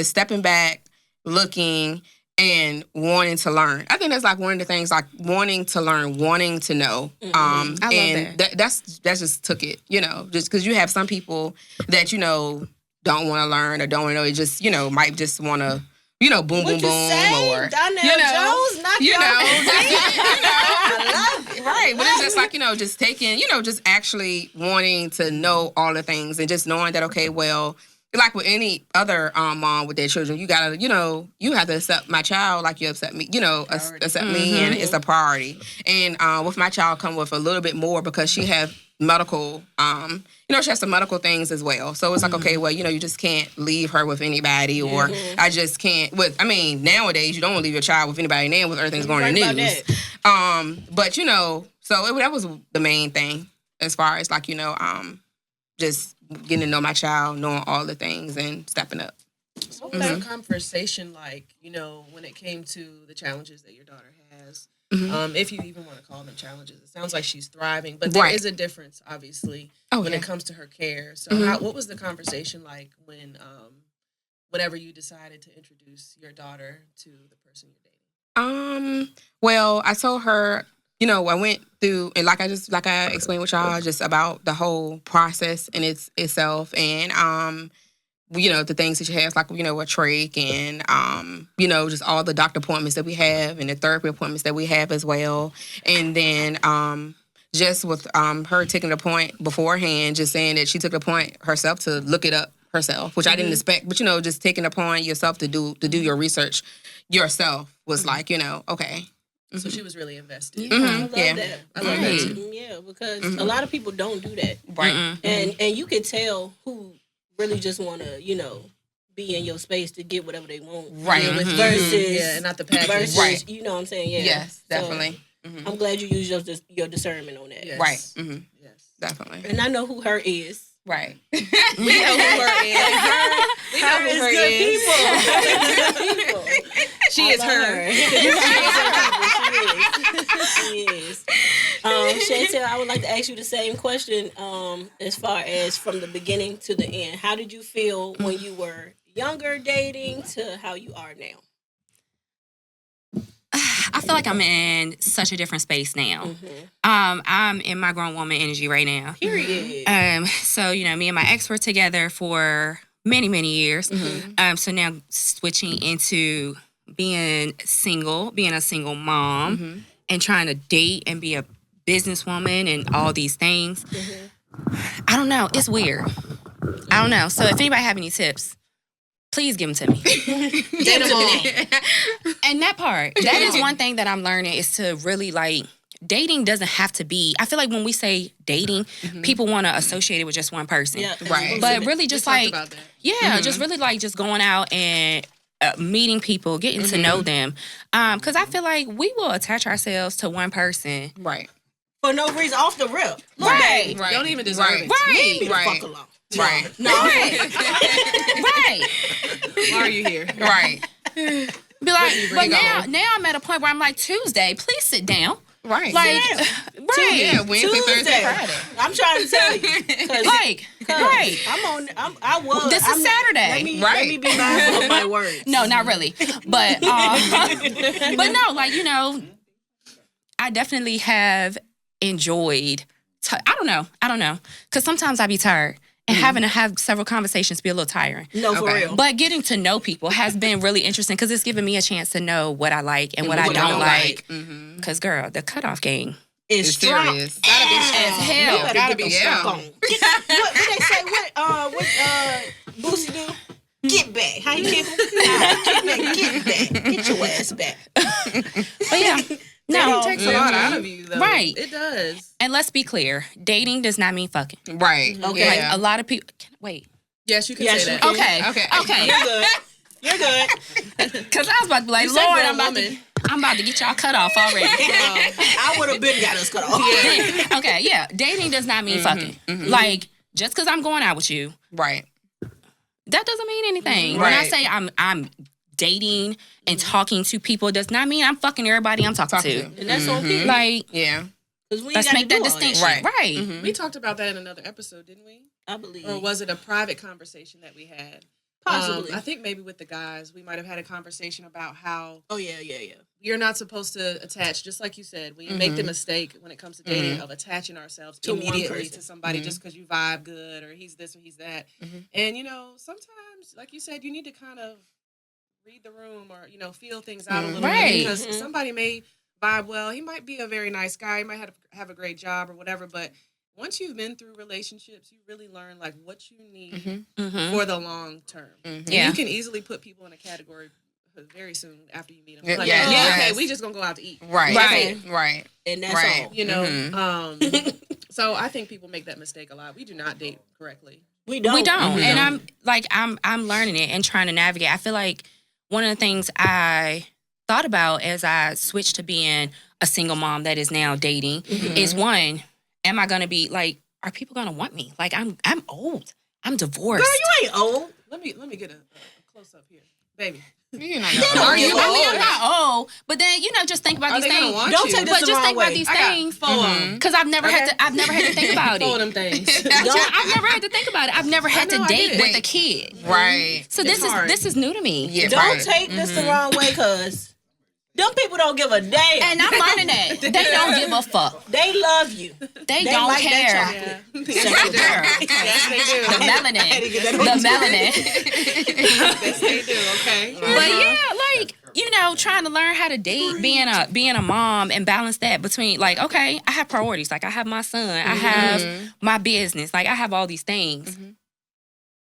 stepping back, looking and wanting to learn. I think that's like one of the things, like wanting to learn, wanting to know. I love that. That's just took it, just because you have some people that, don't want to learn or don't want to know. It just, might just want to, boom, boom, boom, or, Donnell Jones, knock I love it. Right. But it's just like, just taking, just actually wanting to know all the things and just knowing that, okay, well, like with any other mom with their children, you gotta, you have to accept my child like you accept me, accept me, and it's a priority. And with my child come with a little bit more because she have medical, she has some medical things as well. So it's like, okay, well, you just can't leave her with anybody, or I just can't. Nowadays you don't want to leave your child with anybody now with everything's going in the news. But so that was the main thing as far as like just getting to know my child, knowing all the things, and stepping up. So what was the conversation like, when it came to the challenges that your daughter has? If you even want to call them challenges. It sounds like she's thriving, but there is a difference, obviously, when it comes to her care. So what was the conversation like whenever you decided to introduce your daughter to the person you're dating? Well, I told her, I went through, and like I explained with y'all, just about the whole process in itself, and the things that you have, like, a trach, and just all the doctor appointments that we have, and the therapy appointments that we have as well, and then just with her taking the point beforehand, just saying that she took the point herself to look it up herself, which I didn't expect, but just taking upon yourself to do your research yourself was like, okay. So she was really invested. Yeah, I love that. I love that too. Yeah, because a lot of people don't do that. Right. And you could tell who really just want to, be in your space to get whatever they want. Right. Versus, not the package. Versus, right. You know what I'm saying? Yeah. Yes, definitely. So, I'm glad you used your discernment on that. Yes. Right. Mm-hmm. Yes. Definitely. And I know who her is. Right. We know who her is. We know who her is. Good people. She is her. She is. Chantel, I would like to ask you the same question as far as from the beginning to the end. How did you feel when you were younger dating to how you are now? I feel like I'm in such a different space now. I'm in my grown woman energy right now. Period. So, me and my ex were together for many, many years. So now switching into being a single mom, and trying to date and be a businesswoman and all these things. I don't know. It's weird. I don't know. So if anybody have any tips, please give them to me. Get them all. And that is one thing that I'm learning is to really like, dating doesn't have to be, I feel like when we say dating, people want to associate it with just one person. Yeah, right. But really just we like, talked about that. just really like just going out and meeting people, getting to know them. Because I feel like we will attach ourselves to one person. Right. For no reason, off the rip. Right. Right. Don't even deserve it. Right. Leave me the fuck alone. Right. No. Right. Why are you here? Right. Be like, but now I'm at a point where I'm like, Tuesday, please sit down. Right. Like, right. Yeah, Wednesday, Tuesday. Thursday, Friday. I'm trying to tell you. Like, right. I was. This is Saturday. Let me be mindful of my words. No, not really. But, but no, like, I definitely have enjoyed, I don't know. Because sometimes I be tired. And having to have several conversations be a little tiring. No, for real. But getting to know people has been really interesting because it's given me a chance to know what I like and what I don't like. Because, girl, the cutoff game is strong. Serious. Gotta be as strong. hell. You better get strong. What they say? What Boosie do? Get back. How you kick him? Get back. Get your ass back. But yeah. No, It takes a lot out of you, though. Right. It does. And let's be clear, dating does not mean fucking. Right. Okay. Like Yeah. a lot of people. Wait. Yes, you can Yes, say you that. can. Okay. You're good. Because I was about to be like, You said Lord, grown I'm about to get y'all cut off already. I would have been got us cut off. Okay, yeah. Dating does not mean fucking. Like, just because I'm going out with you, Right. that doesn't mean anything. When I Right. say I'm dating and talking to people, does not mean I'm fucking everybody I'm talking to. And that's okay. Like, Yeah. let's make that distinction. Right. Right. We talked about that in another episode, didn't we? I believe. Or was it a private conversation that we had? Possibly. I think maybe with the guys, we might have had a conversation about how Oh, yeah. you're not supposed to attach, just like you said, when you make the mistake when it comes to dating of attaching ourselves To one immediately person. to somebody just because you vibe good or he's this or he's that. And, sometimes, like you said, you need to kind of read the room or, feel things out a little Right. bit because somebody may vibe well. He might be a very nice guy. He might have a great job or whatever, but once you've been through relationships, you really learn like what you need for the long term. And Yeah. you can easily put people in a category very soon after you meet them. Yeah, Like, yes, okay, yes. we just gonna go out to eat. Right. Right. Right. And that's Right. all. So I think people make that mistake a lot. We do not date correctly. We don't. We don't. And I'm learning it and trying to navigate. I feel like one of the things I thought about as I switched to being a single mom that is now dating is one, am I gonna be like, are people gonna want me? Like I'm old. I'm divorced. Girl, you ain't old. Let me get a close up here, baby. You're not Are you I mean, I'm old? not old, but then just think about Are these they gonna things. want Don't you? take this But the just wrong think way. about these I got things 4. because I've never had to think about Four of it. them things. I've never had to think about it. I've never had I know, to I date get it. with a kid. Right. So It's hard. this is new to me. Yeah. Don't Right. take this the wrong way, cause Them people don't give a damn. And I'm learning that. They don't give a fuck. They love you. They don't like care. That Yes, they do. The melanin. The melanin. Yes, they do. Okay. But yeah, like, you know, trying to learn how to date, being a mom and balance that between, like, okay, I have priorities. Like, I have my son. I have my business. Like, I have all these things.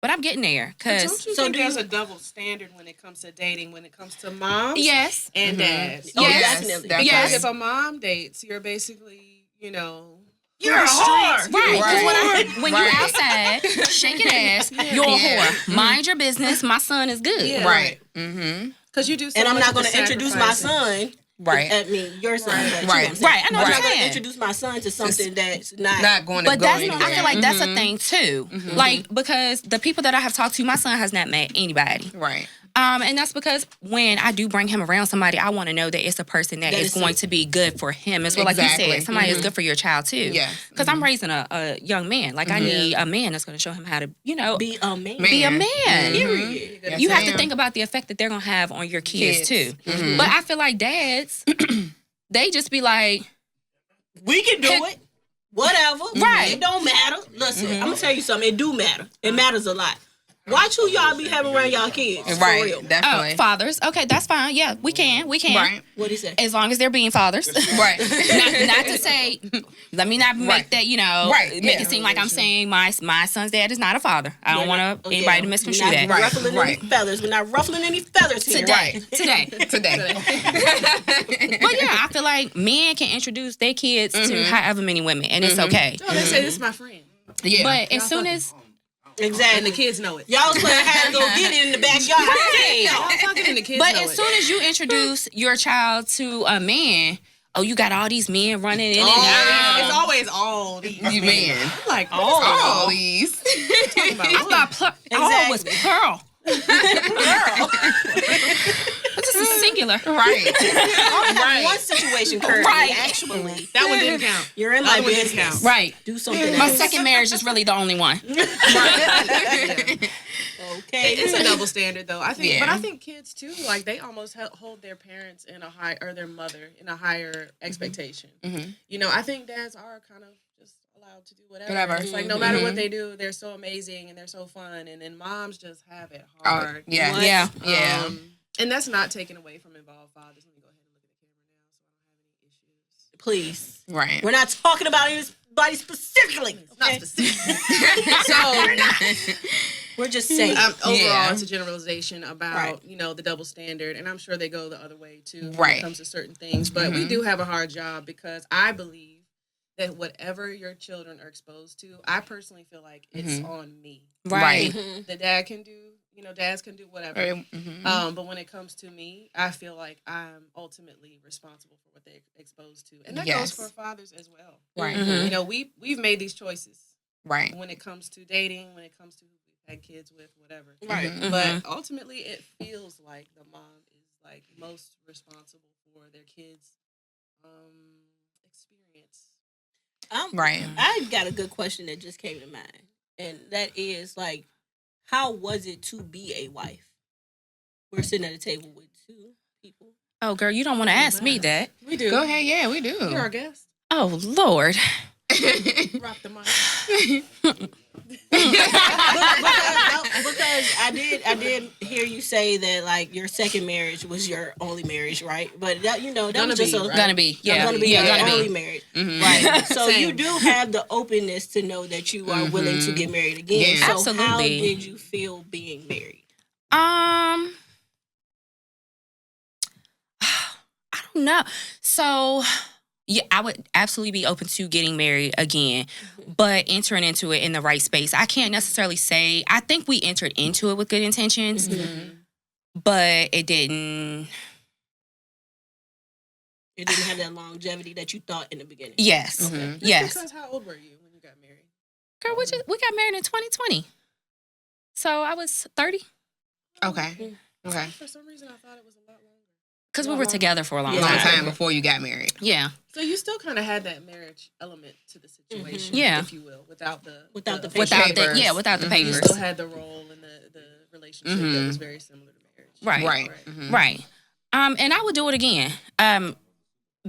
But I'm getting there. Don't you think there's a double standard when it comes to dating, when it comes to moms Yes. and dads? Oh, Yes. definitely. Yes. If a mom dates, you're basically, you're a whore. Right. Because when you outside shaking ass, you're a whore. Mind your business. My son is good. Yeah. Right. Mm-hmm. Because you do so And I'm much not going of to the introduce my sacrificing. son. Right. I mean, your son. Right. Right. I know I'm what not you're going to saying. introduce my son to something that's not. Not going to But go that's anywhere. I feel like that's a thing too. Like, because the people that I have talked to, my son has not met anybody. Right. And that's because when I do bring him around somebody, I want to know that it's a person that is going to be good for him as well. Like you Exactly. said, somebody is good for your child too. Yeah. Because I'm raising a young man. Like I need a man that's going to show him how to, Be a man. be a man. Period. Yes, You have to ma'am. think about the effect that they're going to have on your kids too. But I feel like dads, they just be like, We can do it. Whatever. Right. It don't matter. Listen, I'm going to tell you something. It do matter. It matters a lot. Watch who y'all be having around y'all kids. For Right. real. Definitely. fathers. Okay, that's fine. Yeah, we can. Right. What'd he say? As long as they're being fathers. Right. not to say, let me not make Right. that, Right, make yeah. it seem like I'm saying my son's dad is not a father. I don't want anybody to misconstrue We're that. not Right, ruffling right. any feathers. We're not ruffling any feathers here. Today. Today. But yeah, I feel like men can introduce their kids to however many women, and it's okay. Oh, they say this is my friend. Yeah. But as soon as Exactly. And the kids know it. Y'all was playing hide and go get it in the backyard. Y'all fucking and the kids But know as it. soon as you introduce your child to a man, oh, you got all these men running in and It's out. always all these. You man. I'm like, All these. I thought all was pearl. This is singular. Right. I have one situation currently, Right. actually. that one didn't count. You're in That my one didn't business. count. Right. Do something My else. second marriage is really the only one. Okay. It's a double standard, though. I think, Yeah. but I think kids too, like they almost hold their parents in a high, or their mother in a higher expectation. You know, I think dads are kind of just allowed to do whatever. It's like no matter what they do, they're so amazing and they're so fun, and then moms just have it hard. Yeah. What? Yeah. Yeah. And that's not taken away from involved fathers. Let me go ahead and look at the camera now, so I don't have any issues. Please. Right. We're not talking about anybody specifically. Okay? Not specific. We're just saying. Overall, Yeah. it's a generalization about Right. the double standard, and I'm sure they go the other way too when Right. it comes to certain things. But we do have a hard job because I believe that whatever your children are exposed to, I personally feel like it's on me. Right. The dad can do, dads can do whatever. But when it comes to me, I feel like I'm ultimately responsible for what they're exposed to, and that Yes. goes for fathers as well. Right. We've made these choices Right. when it comes to dating, when it comes to who we've had kids with, whatever. Right. But ultimately, it feels like the mom is like most responsible for their kids' experience. Right. I got a good question that just came to mind, and that is like, how was it to be a wife? We're sitting at a table with two people. Oh, girl, you don't want to ask me that. We do. Go ahead. Yeah, we do. You're our guest. Oh, Lord. Drop the mic. Because I did hear you say that like your second marriage was your only marriage, right? But that was just Gonna be. Yeah. gonna be yeah, your gonna only be. marriage, Mm-hmm. right? So Same. you do have the openness to know that you are willing to get married again. Yeah. So how Absolutely. did you feel being married? I don't know. So, yeah, I would absolutely be open to getting married again, but entering into it in the right space. I can't necessarily say, I think we entered into it with good intentions, but it didn't. It didn't have that longevity that you thought in the beginning. Yes. Just Yes. because how old were you when you got married? Girl, we got married in 2020. So I was 30 Okay. Okay. For some reason, I thought it was a lot longer. because we were together for a long Yeah. Long time. time before you got married. Yeah. So you still kind of had that marriage element to the situation, Yeah. if you will, without the Without the Without the Papers. without the You papers. still had the role in the relationship that was very similar to marriage. Right. Right. Right. Mhm. Right. And I would do it again.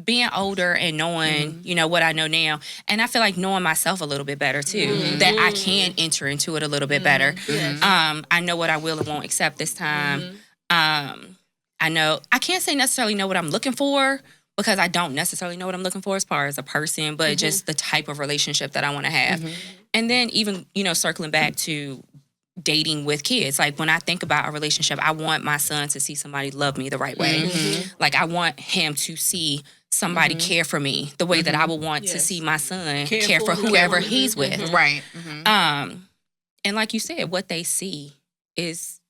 Being older and knowing, you know, what I know now, and I feel like knowing myself a little bit better too, that I can enter into it a little bit better. I know what I will and won't accept this time. I know I can't say necessarily know what I'm looking for because I don't necessarily know what I'm looking for as far as a person, but just the type of relationship that I want to have. And then even, you know, circling back to dating with kids. Like when I think about a relationship, I want my son to see somebody love me the right way. Like I want him to see somebody care for me the way that I would want to see my son care for whoever he's with. Right. And like you said, what they see is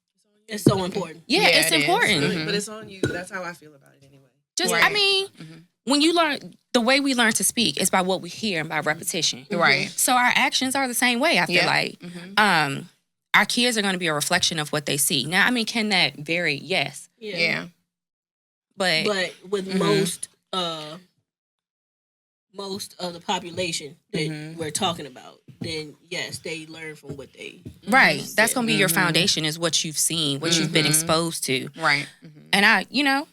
it's so important. Yeah, it's important. But it's on you. That's how I feel about it anyway. Just I mean, when you learn the way we learn to speak is by what we hear and by repetition. Right. So our actions are the same way, I feel like. Our kids are going to be a reflection of what they see. Now, I mean, can that vary? Yes. Yeah. But with most of the population that we're talking about, then yes, they learn from what they That's going to be your foundation is what you've seen, what you've been exposed to. Right. And I, you know,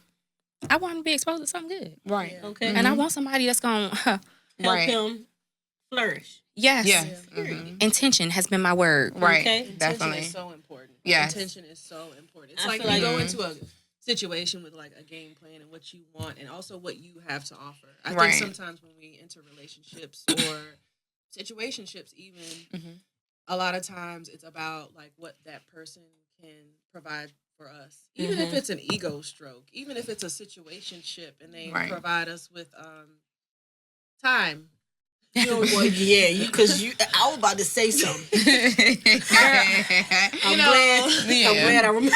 I want to be exposed to something good. Right. Yeah. Okay. And I want somebody that's going to help him flourish. Yes. Yeah. Intention has been my word. Right. Okay. Definitely. Intention is so important. Yes. Intention is so important. It's I like feel you like- go into a situation with like a game plan and what you want and also what you have to offer. I Right. think sometimes when we enter relationships or situationships even, a lot of times it's about like what that person can provide for us. Even if it's an ego stroke, even if it's a situationship and they provide us with time. You know, well, because I was about to say something. I'm glad I remember.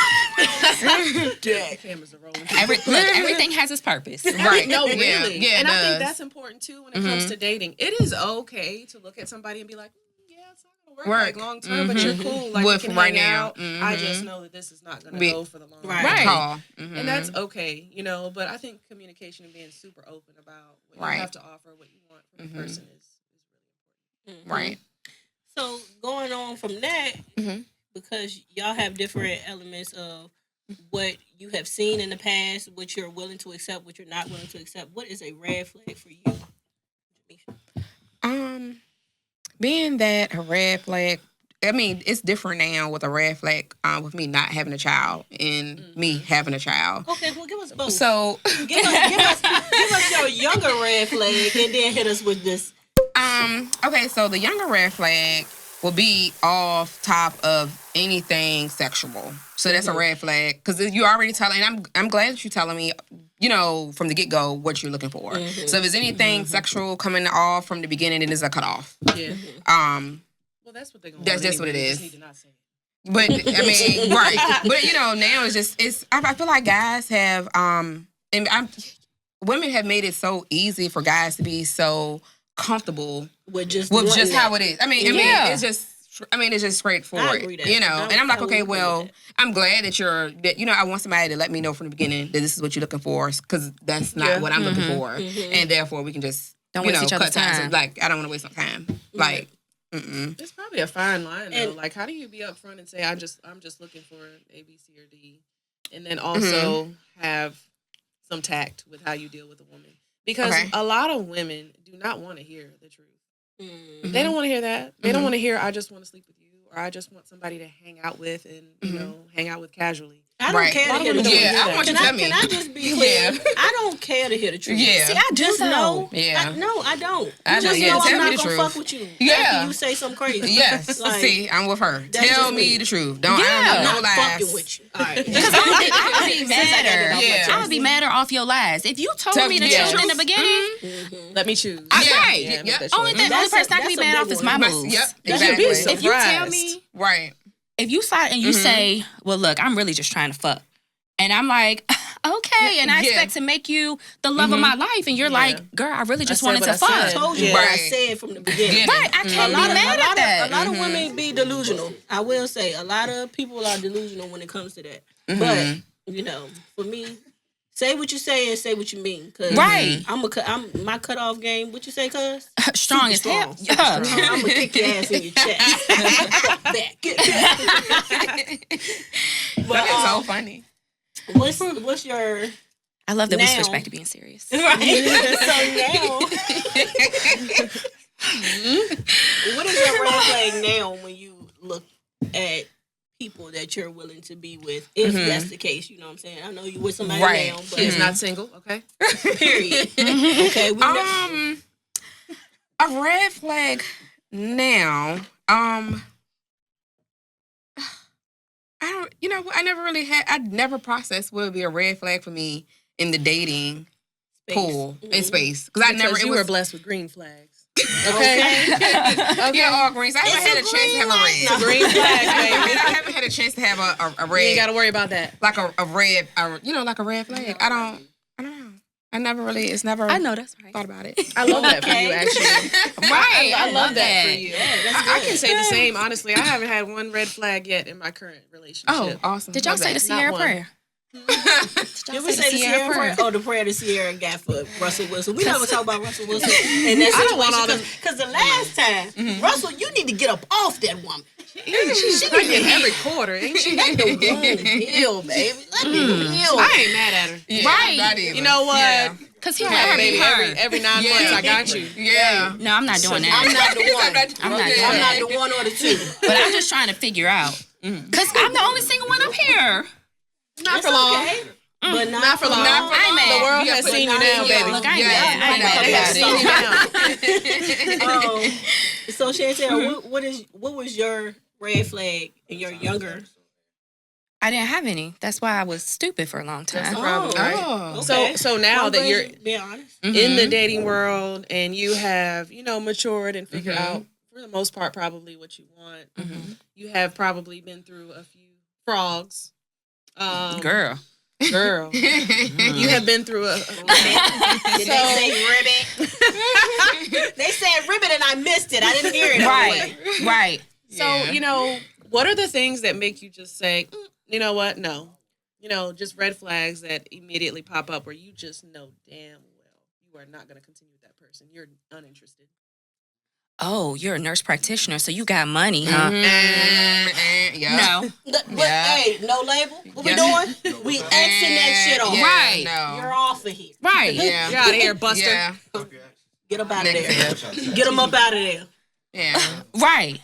The cameras are rolling. Everything has its purpose. Right. No, really. Yeah, and it I think does. that's important too when it comes to dating. It is okay to look at somebody and be like, yeah, it's not gonna work like long term, but you're cool. Like With we can right hang now. out. I just know that this is not gonna go for the long run. Right. And that's okay, you know, but I think communication and being super open about what you have to offer, what you want from the person is really important. Right. So going on from that, because y'all have different elements of what you have seen in the past, what you're willing to accept, what you're not willing to accept. What is a red flag for you, Jamisha? Being that a red flag, I mean, it's different now with a red flag with me not having a child and me having a child. Okay, well, give us both. So give us your younger red flag and then hit us with this. Okay, so the younger red flag will be off top of anything sexual. So that's a red flag because you already telling. And I'm glad that you're telling me, you know, from the get go what you're looking for. So if there's anything sexual coming off from the beginning, then it's a cutoff. Yeah. Well, that's what they're going to do. That's just what it is. Need to not say it. But I mean, right. But you know, now I feel like guys have women have made it so easy for guys to be so comfortable with just how it is. I mean, it's just straightforward. I agree that. You know, and I'm like, okay, well, I'm glad that I want somebody to let me know from the beginning that this is what you're looking for, because that's not what I'm looking for, and therefore we can just don't waste each other's cut time. Like I don't want to waste no time. Like, it's probably a fine line though. Like, how do you be upfront and say I'm just looking for A, B, C, or D, and then also have some tact with how you deal with a woman, because a lot of women do not want to hear the truth. They don't want to hear that. They don't want to hear, I just want to sleep with you, or I just want somebody to hang out with and, you know, hang out with casually. I don't care to hear the truth. I want you to tell me. Can I just be clear? I don't care to hear the truth. Yeah. See, I just know. Yeah. I don't. I Just know, know tell I'm me not the going to truth. fuck with you. Yeah. After you say something crazy. Yes. Like, See, I'm with her. that's Tell just me me. the truth. I don't I'm know not lies. fucking with you. All right. Because I would be madder. Yeah. I would be madder off your lies. If you told me the truth in the beginning, Let me choose. right. That's Only person I can be mad off is my moves. Yep. Exactly. If you tell me, Right. if you fight and you say, well, look, I'm really just trying to fuck. And I'm like, okay. And I expect to make you the love of my life. And you're like, girl, I really just wanted to fuck. I told you what I Right. said from the beginning. Right. I can't be mad at that. A lot of women be delusional. I will say a lot of people are delusional when it comes to that. But, you know, for me, say what you say and say what you mean. Cause Right. I'm my cutoff game. What you say, cuz? Strong as hell. Yeah. I'm gonna kick your ass in your chest. Back. But it's so funny. What's your I love that we Now- switch back to being serious. Right. So now, what is your red flag now when you look at people that you're willing to be with, if that's the case? You know what I'm saying? I know you with somebody now, but He is not single. Okay. period. Okay. A red flag now. I don't. You know, I never really had. I never processed what would be a red flag for me in the dating pool in space because I never. You It was were blessed with green flags. Okay. Yeah, all greens. I haven't had a chance to have a red. It's a green flag, baby. I haven't had a chance to have a red. You ain't got to worry about that. Like a red. Like a red flag. I don't know. I never really. It's never. I know that's right. Thought about it. I love that for you, actually. Right. I love that for you. Yeah, I can say the same. Honestly, I haven't had one red flag yet in my current relationship. Oh, awesome. Did y'all Love say the that. Sierra one. prayer? Did we say the Sierra prayer? Oh, the prayer the Sierra got for Russell Wilson. We never talk about Russell Wilson in that I don't want all situation because the last time, Russell, you need to get up off that woman. She's pregnant every quarter, ain't she? Let the woman heal, baby. Let me heal. I ain't mad at her. Yeah, Right. not either. You know what? Yeah. Because he Yeah, let her baby, be heard. every 9 months I got you. Yeah. No, I'm not doing I'm that. not the one. I'm not doing I'm that. not the one or the two. But I'm just trying to figure out. Because I'm the only single one up here. Not for long. Okay. But Not for long. I'm mad. The world Yeah, has but seen you not now, for baby. long. Look, I ain't Yeah, mad. I ain't mad They have about seen it. you now. So Chantel, what was your red flag in your younger? I didn't have any. That's why I was stupid for a long That's the time. problem, right? Oh. Okay. So now I'm that glad you're you being honest. in the dating world and you have, matured and figured out, for the most part, probably what you want. You have probably been through a few frogs. Girl. Girl. You have been through a... Did they say ribbit? They said ribbit and I missed it. I didn't hear it. Right. So, Yeah. what are the things that make you just say, you know what? No. Just red flags that immediately pop up where you just know damn well you are not going to continue with that person. You're uninterested. Oh, you're a nurse practitioner, so you got money, huh? Yeah. No. But hey, no label. What we doing? We Xing that shit off. Yeah, Right. No. You're off of here. Right. Yeah. You're out of here, Buster. Yeah. Get up out of there. Get them up out of there. Yeah. Right.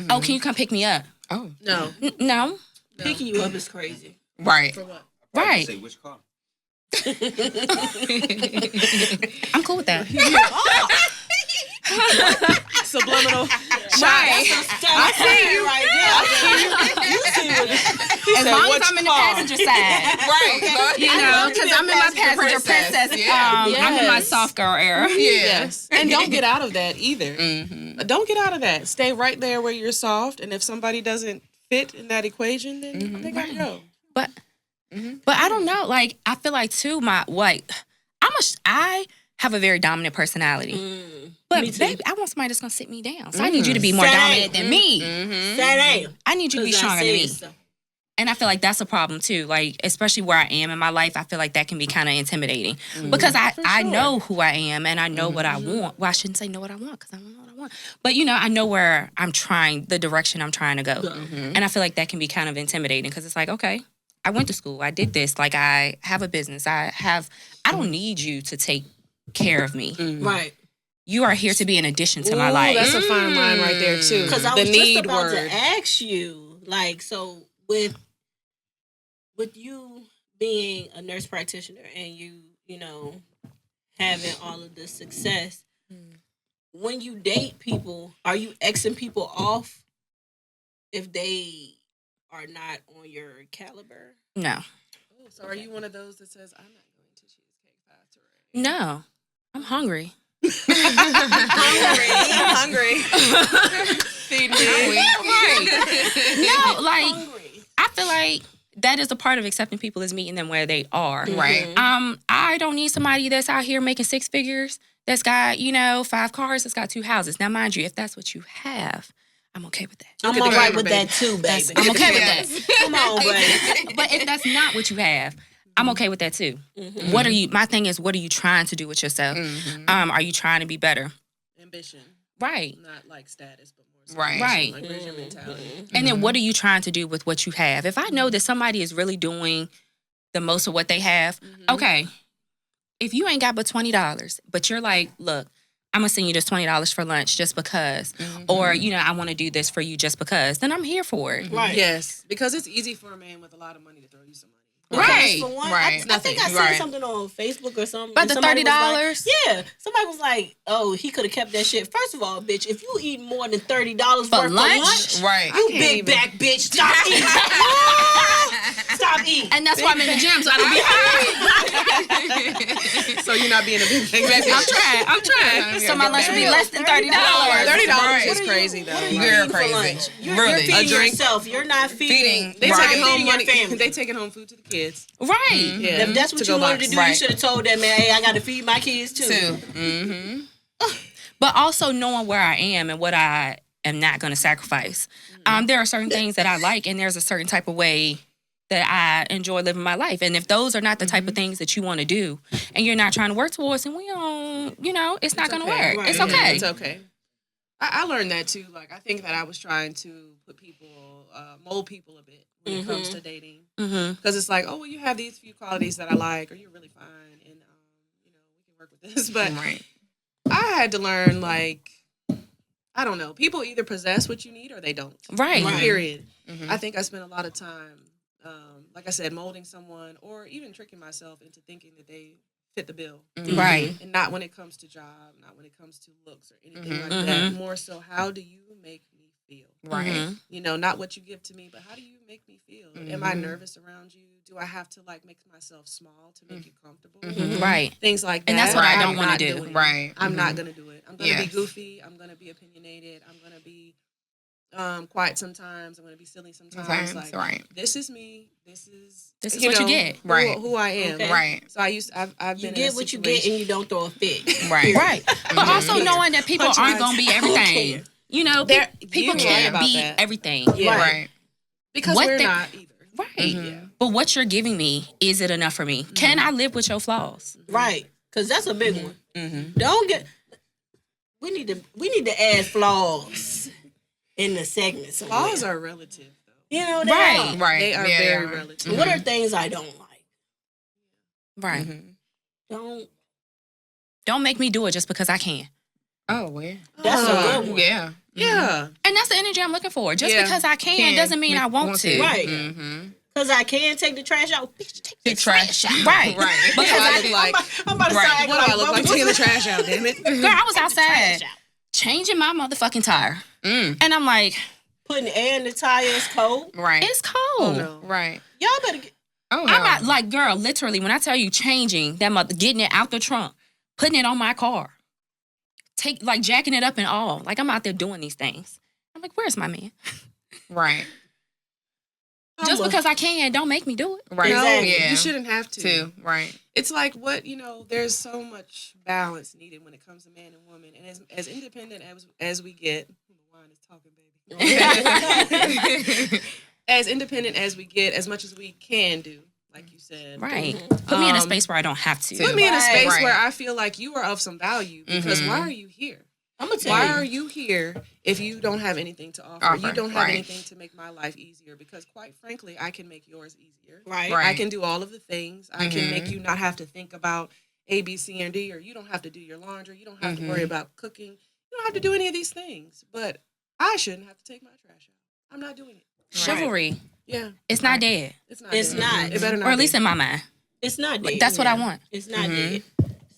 Oh, can you come pick me up? Oh. No. No. Picking you up is crazy. Right. For what? Right. Say which car? I'm cool with that. Subliminal. Right. I see you right there. You see what As long as which I'm in the car? passenger side. Right. You know, because I'm in my passenger princess. I'm in my Yes. soft girl era. Yes. And don't get out of that either. Don't get out of that. Stay right there where you're soft. And if somebody doesn't fit in that equation, then they gotta go. But I don't know. Like, I feel like too, I have a very dominant personality. But baby, I want somebody that's gonna sit me down. So I need you to be more dominant than me. Say that. I need you to be stronger than me. And I feel like that's a problem too. Like, especially where I am in my life, I feel like that can be kind of intimidating because I know who I am and I know what I want. Well, I shouldn't say know what I want because I don't know what I want. But I know where I'm trying, the direction I'm trying to go. And I feel like that can be kind of intimidating because it's like, okay, I went to school, I did this, like I have a business, I don't need you to take care of me. Right. You are here to be an addition to my life. That's a fine line right there too. Because I the was just need about word. to ask you, like, so with you being a nurse practitioner and you having all of this success, when you date people, are you Xing people off if they are not on your caliber? No. Oh, so are you one of those that says, I'm not going to Cheesecake Factory? No. I'm hungry. Hungry. Feed me. Right. No, like, Hungry. I feel like that is a part of accepting people is meeting them where they are. Right. I don't need somebody that's out here making 6 figures, that's got, 5 cars, that's got 2 houses. Now, mind you, if that's what you have, I'm okay with that. I'm all right with that too, baby. I'm okay with that. Come on, baby. But if that's not what you have, I'm okay with that too. What are you? My thing is, what are you trying to do with yourself? Are you trying to be better? Ambition. Right. Not like status, but more so Right. Right. Like, where's your mentality? And then what are you trying to do with what you have? If I know that somebody is really doing the most of what they have. Okay, if you ain't got but $20, but you're like, look, I'm going to send you this $20 for lunch just because. Or, you know, I want to do this for you just because. Then I'm here for it. Right. Yes. Because it's easy for a man with a lot of money to throw you some money. Right. For one, Right. I think I seen something on Facebook or something. About the $30? Yeah. Somebody was like, oh, he could have kept that shit. First of all, bitch, if you eat more than $30 worth For of lunch? lunch, Right. you big back bitch, stop eating. Stop eating. And that's why I'm in the gym, so I don't be hungry. So you're not being a big back. I'm trying. So my lunch would be less than $30. $30 is crazy, though. What are you You're eating crazy. for lunch? You're Really. feeding A drink. yourself. You're not feeding. They Right. taking home Feeding your money. family. They taking home food to the kids. Right. Yeah. If that's what To you go wanted box. to do, you Right. should have told that man, hey, I got to feed my kids too. But also knowing where I am and what I am not going to sacrifice. There are certain things that I like, and there's a certain type of way that I enjoy living my life. And if those are not the type of things that you want to do, and you're not trying to work towards, and we don't, you know, it's not going to okay. work. Right. It's Yeah, okay. It's okay. I learned that too. Like, I think that I was trying to put people, mold people a bit when it comes to dating. Because it's like, oh, well, you have these few qualities that I like, or you're really fine, and, you know, we can work with this. But I had to learn, like, I don't know. People either possess what you need or they don't. Right. Period. I think I spent a lot of time, like I said, molding someone or even tricking myself into thinking that they fit the bill. Right. And not when it comes to job, not when it comes to looks or anything like that. More so, how do you make me feel? Right. You know, not what you give to me, but how do you make me feel? Am I nervous around you? Do I have to, like, make myself small to make you comfortable? Right. Things like that. And that's what I don't I'm wanna not do. doing. Right. I'm not going to do it. I'm going to Yes. be goofy. I'm going to be opinionated. I'm going to be quiet sometimes. I'm going to be silly sometimes. Like, right. this is me. This is what you get. Right. Who I am. Okay. Right. So I've You been get in a what you get and you don't throw a fit. Right. Right. But also knowing that people aren't going to be everything. Okay. You know, people you're can't right be about that. everything. Yeah. Right. Because What we're they- not either. Right. But what you're giving me, is it enough for me? Can I live with your flaws? Right. Because that's a big one. Don't get... We need to add flaws in the segment somewhere. Flaws are relative, though. You know, they Right. are. Right. They are Yeah, they very are. relative. What are things I don't like? Right. Don't make me do it just because I can. Oh, well. That's a good one. Yeah. Yeah. And that's the energy I'm looking for. Just Yeah. because I can doesn't mean I want to. Right. Mm-hmm. Because I can take the trash out. Bitch, take the trash out. Right. Right. Because I look like, I'm about to Right. say, what do I look like? Taking the trash out, damn it. girl, I was outside trash out. changing my motherfucking tire. And I'm like, Putting air in the tire is cold. Right. it's cold. No. Right. Y'all better get... Oh, no. I'm not like, girl, literally, when I tell you changing that mother, getting it out the trunk, putting it on my car, jacking it up and all. Like, I'm out there doing these things. I'm like, where's my man? Right. Just because I can, don't make me do it. Right. No, Yeah. you shouldn't have to. Too. Right. It's like there's so much balance needed when it comes to man and woman. And as independent as we get, the wine is talking, baby. As independent as we get, as much as we can do, like you said. Right. Put me in a space where I don't have to. Put me in a space Right. where I feel like you are of some value. Because why are you here? I'm going to tell Why you. are you here if you don't have anything to offer? You don't have Right. anything to make my life easier. Because quite frankly, I can make yours easier. Right. Right. I can do all of the things. I can make you not have to think about A, B, C, and D, or you don't have to do your laundry. You don't have to worry about cooking. You don't have to do any of these things. But I shouldn't have to take my trash out. I'm not doing it. Chivalry. Yeah. It's not dead. It's not. It's dead. not. It better not Or at least be. in my mind. It's not dead. That's what I want. It's not dead.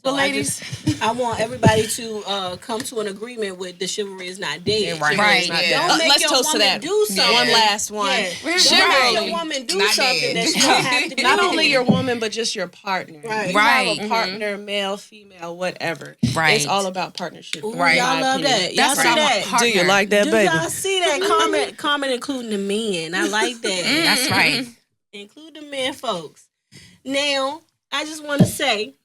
Well, So ladies, I want everybody to come to an agreement with the chivalry is not dead. Right. Chivalry is Right. not Yeah. dead. Don't make Let's your toast to woman that. do something. One last one. Yeah. Don't Chivalry. make your woman do Not something dead. that she don't have to do. not only your woman, but just your partner. Right. You Right. have a partner, male, female, whatever. Right. It's all about partnership. Ooh, Right. Y'all love that. Y'all That's see what I that? want. Do you like that, Do baby? y'all see that? Comment including the men. I like that. That's right. Include the men, folks. Now, I just want to say,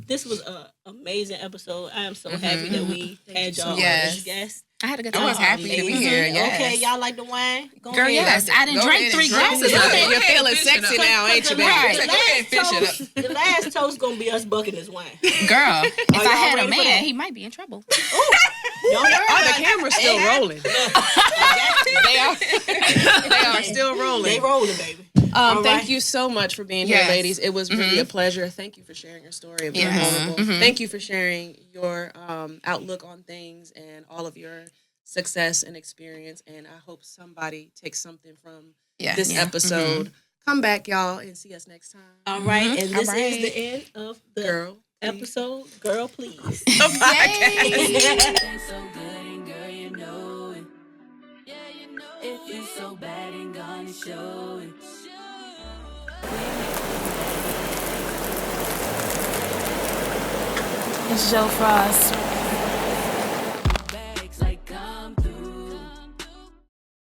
this was an amazing episode. I am so happy that we had y'all Yes. as guests. I had a good I time. was happy to be here. Yes. Okay, y'all like the wine? Go Girl, ahead. yes. I didn't Go drink ahead 3 and drink glasses it. of Go it. ahead. You're feeling Fish it sexy up. now, ain't you, baby? Right. The Go ahead and fish it last toast, the last toast gonna be us bucking this wine. Girl, if I y'all had a ready for that? man, he might be in trouble. Y'all heard Oh, the that? camera's still rolling. They are still rolling. They rolling, baby. Thank you so much for being here, ladies. It was really a pleasure. Thank you for sharing your story and being vulnerable. Thank you for sharing your outlook on things and all of your success and experience. And I hope somebody takes something from this episode. Come back, y'all, and see us next time. All right. And this is the end of the episode. Girl, please. If you so bad and gonna show it. It's Joe Frost.